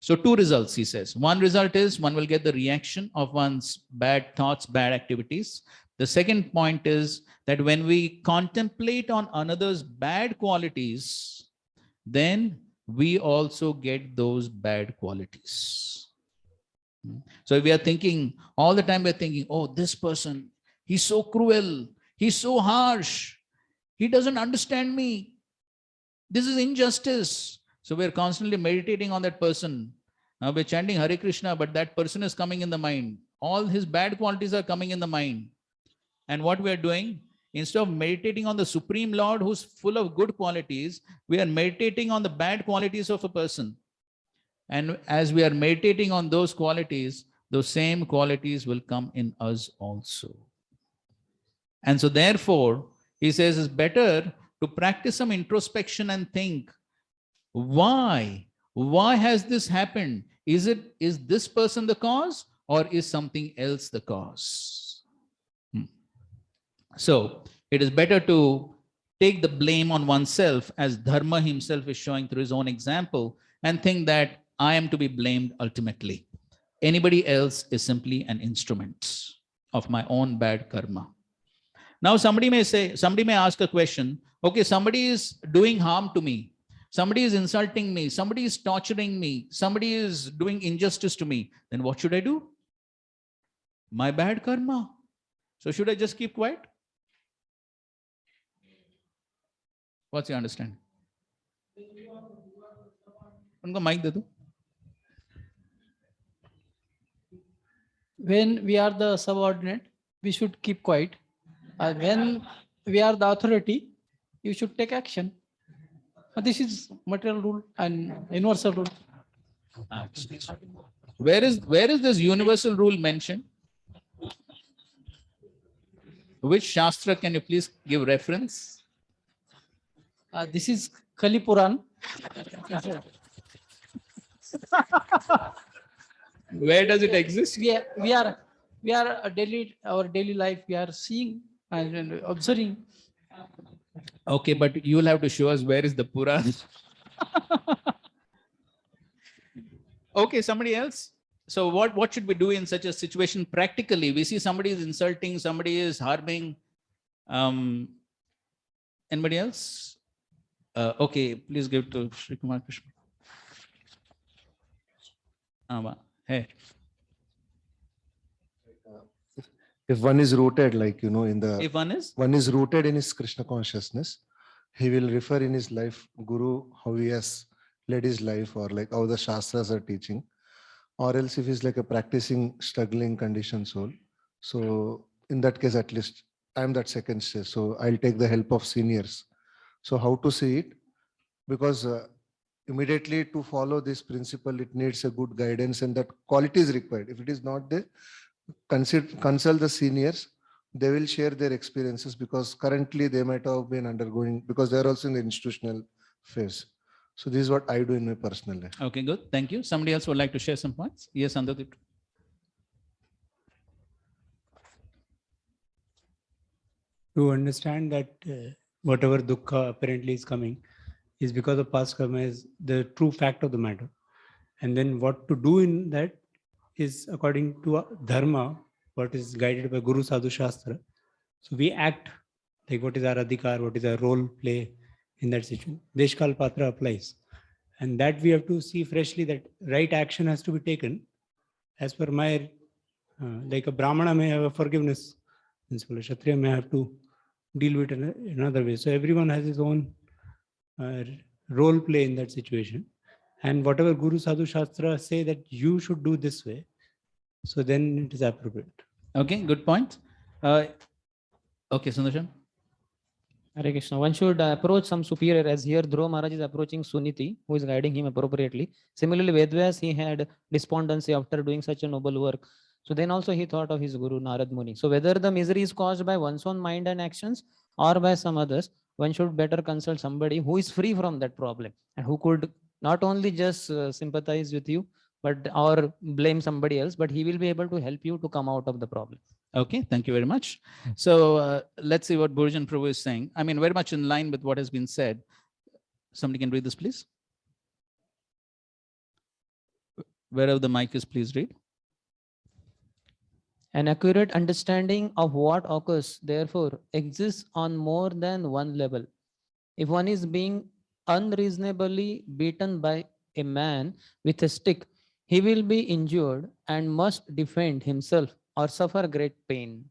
So two results, he says. One result is one will get the reaction of one's bad thoughts, bad activities. The second point is that when we contemplate on another's bad qualities, then we also get those bad qualities. So if we are thinking, all the time we're thinking, oh, this person, he's so cruel, he's so harsh, he doesn't understand me, this is injustice. So we're constantly meditating on that person. Now we're chanting Hare Krishna, but that person is coming in the mind. All his bad qualities are coming in the mind. And what we are doing, instead of meditating on the Supreme Lord who's full of good qualities, we are meditating on the bad qualities of a person. And as we are meditating on those qualities, those same qualities will come in us also. And so therefore, he says it's better to practice some introspection and think, why? Why has this happened? Is this person the cause, or is something else the cause? So it is better to take the blame on oneself, as Dharma himself is showing through his own example, and think that I am to be blamed ultimately. Anybody else is simply an instrument of my own bad karma. Now somebody may ask a question, okay, somebody is doing harm to me. Somebody is insulting me. Somebody is torturing me. Somebody is doing injustice to me. Then what should I do? My bad karma. So should I just keep quiet? What's your understanding? उनको mic दे दो. When we are the subordinate, we should keep quiet. When we are the authority, you should take action. This is material rule and universal rule. Where is this universal rule mentioned? Which Shastra can you please give reference? This is Kali Puran. Where does it exist? We are our daily life. We are seeing and observing. Okay, but you will have to show us where is the Puran. Okay, somebody else. So what should we do in such a situation practically? We see somebody is insulting, somebody is harming. Anybody else? Okay, please give to Shri Kumar Krishna. Hey. If one is rooted, like, you know, in the, If one is rooted in his Krishna consciousness, he will refer in his life, Guru, how he has led his life, or like how the Shastras are teaching. Or else if he's like a practicing, struggling, conditioned soul. So in that case, at least I'm that second stage. So I'll take the help of seniors. So how to see it? Because immediately to follow this principle, it needs a good guidance, and that quality is required. If it is not there, consult the seniors. They will share their experiences, because currently they might have been undergoing, because they're also in the institutional phase. So this is what I do in my personal life. Okay, good. Thank you. Somebody else would like to share some points? Yes, Andadip. To understand that whatever dukkha apparently is coming is because of past karma is the true fact of the matter. And then what to do in that is according to dharma, what is guided by Guru Sadhu Shastra. So we act like what is our adhikar, what is our role play in that situation. Deshkal Patra applies. And that we have to see freshly, that right action has to be taken. As per my, like a Brahmana may have a forgiveness principle, a Kshatriya may have to deal with it in another way. So everyone has his own role play in that situation. And whatever Guru Sadhu Shastra say that you should do this way, so then it is appropriate. Okay, good point. Okay, Sundarshan. Hare Krishna. One should approach some superior, as here Dhruva Maharaj is approaching Suniti, who is guiding him appropriately. Similarly, Vedvyas, he had despondency after doing such a noble work. So then also he thought of his Guru Narad Muni. So whether the misery is caused by one's own mind and actions or by some others, one should better consult somebody who is free from that problem and who could not only just sympathize with you, but or blame somebody else, but he will be able to help you to come out of the problem. Okay, thank you very much. So let's see what Burjan Prabhu is saying. I mean, very much in line with what has been said. Somebody can read this, please. Wherever the mic is, please read. An accurate understanding of what occurs, therefore, exists on more than one level. If one is being unreasonably beaten by a man with a stick, he will be injured and must defend himself or suffer great pain.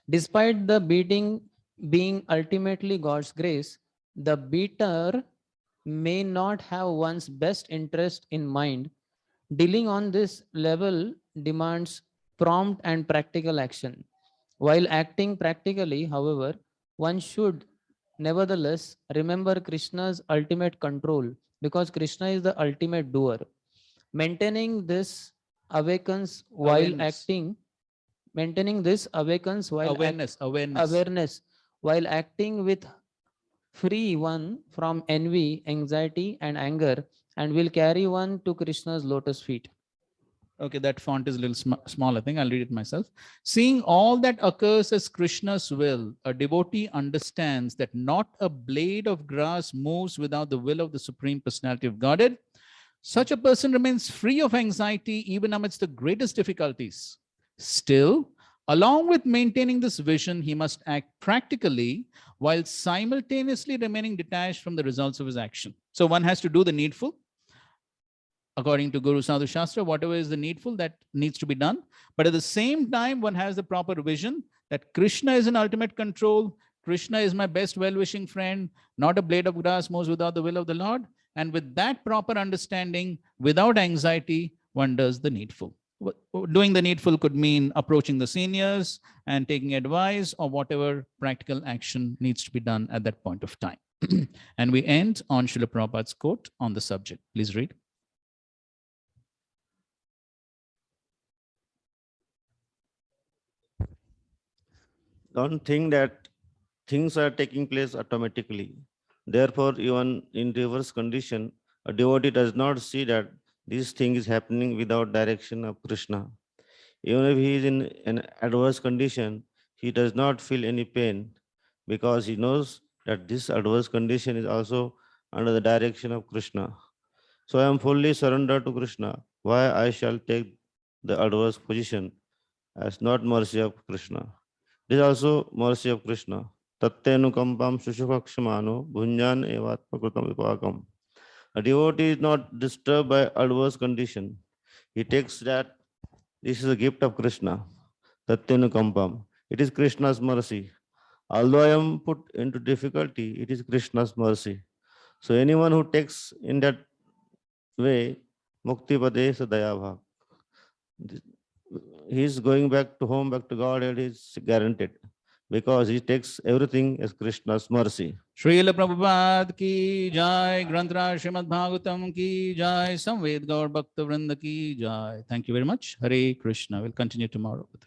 Despite the beating being ultimately God's grace, the beater may not have one's best interest in mind. Dealing on this level demands prompt and practical action. While acting practically, however, one should nevertheless remember Krishna's ultimate control, because Krishna is the ultimate doer. Maintaining this awakens while Awareness. acting. Maintaining this awakens while awareness while acting with free one from envy, anxiety, and anger, and will carry one to Krishna's lotus feet. Okay, that font is a little small, I think. I'll read it myself. Seeing all that occurs as Krishna's will, a devotee understands that not a blade of grass moves without the will of the Supreme Personality of Godhead. Such a person remains free of anxiety even amidst the greatest difficulties. Still, Along with maintaining this vision, he must act practically while simultaneously remaining detached from the results of his action. So one has to do the needful. According to Guru Sadhu Shastra, whatever is the needful, that needs to be done. But at the same time, one has the proper vision that Krishna is in ultimate control. Krishna is my best well-wishing friend, not a blade of grass moves without the will of the Lord. And with that proper understanding, without anxiety, one does the needful. Doing the needful could mean approaching the seniors and taking advice, or whatever practical action needs to be done at that point of time. And we end on Srila Prabhupada's quote on the subject. Please read. Don't think that things are taking place automatically. Therefore, even in reverse condition, a devotee does not see that this thing is happening without direction of Krishna. Even if he is in an adverse condition, he does not feel any pain because he knows that this adverse condition is also under the direction of Krishna. So I am fully surrendered to Krishna. Why I shall take the adverse position as not mercy of Krishna? This is also mercy of Krishna. Tattenukampam Shushukakshmano Bhunjan Evatmakrutam Vipakam. A devotee is not disturbed by adverse condition. He takes that this is a gift of Krishna. Tattenukampam. It is Krishna's mercy. Although I am put into difficulty, it is Krishna's mercy. So anyone who takes in that way, Mukti Pade Sadayabha. He is going back to home, back to God, and is guaranteed because he takes everything as Krishna's mercy. Srila Prabhupada ki jai, Granthra Srimad Bhagavatam ki jai, Samved Gaur Bhakta Vrinda ki jai. Thank you very much. Hare Krishna. We'll continue tomorrow with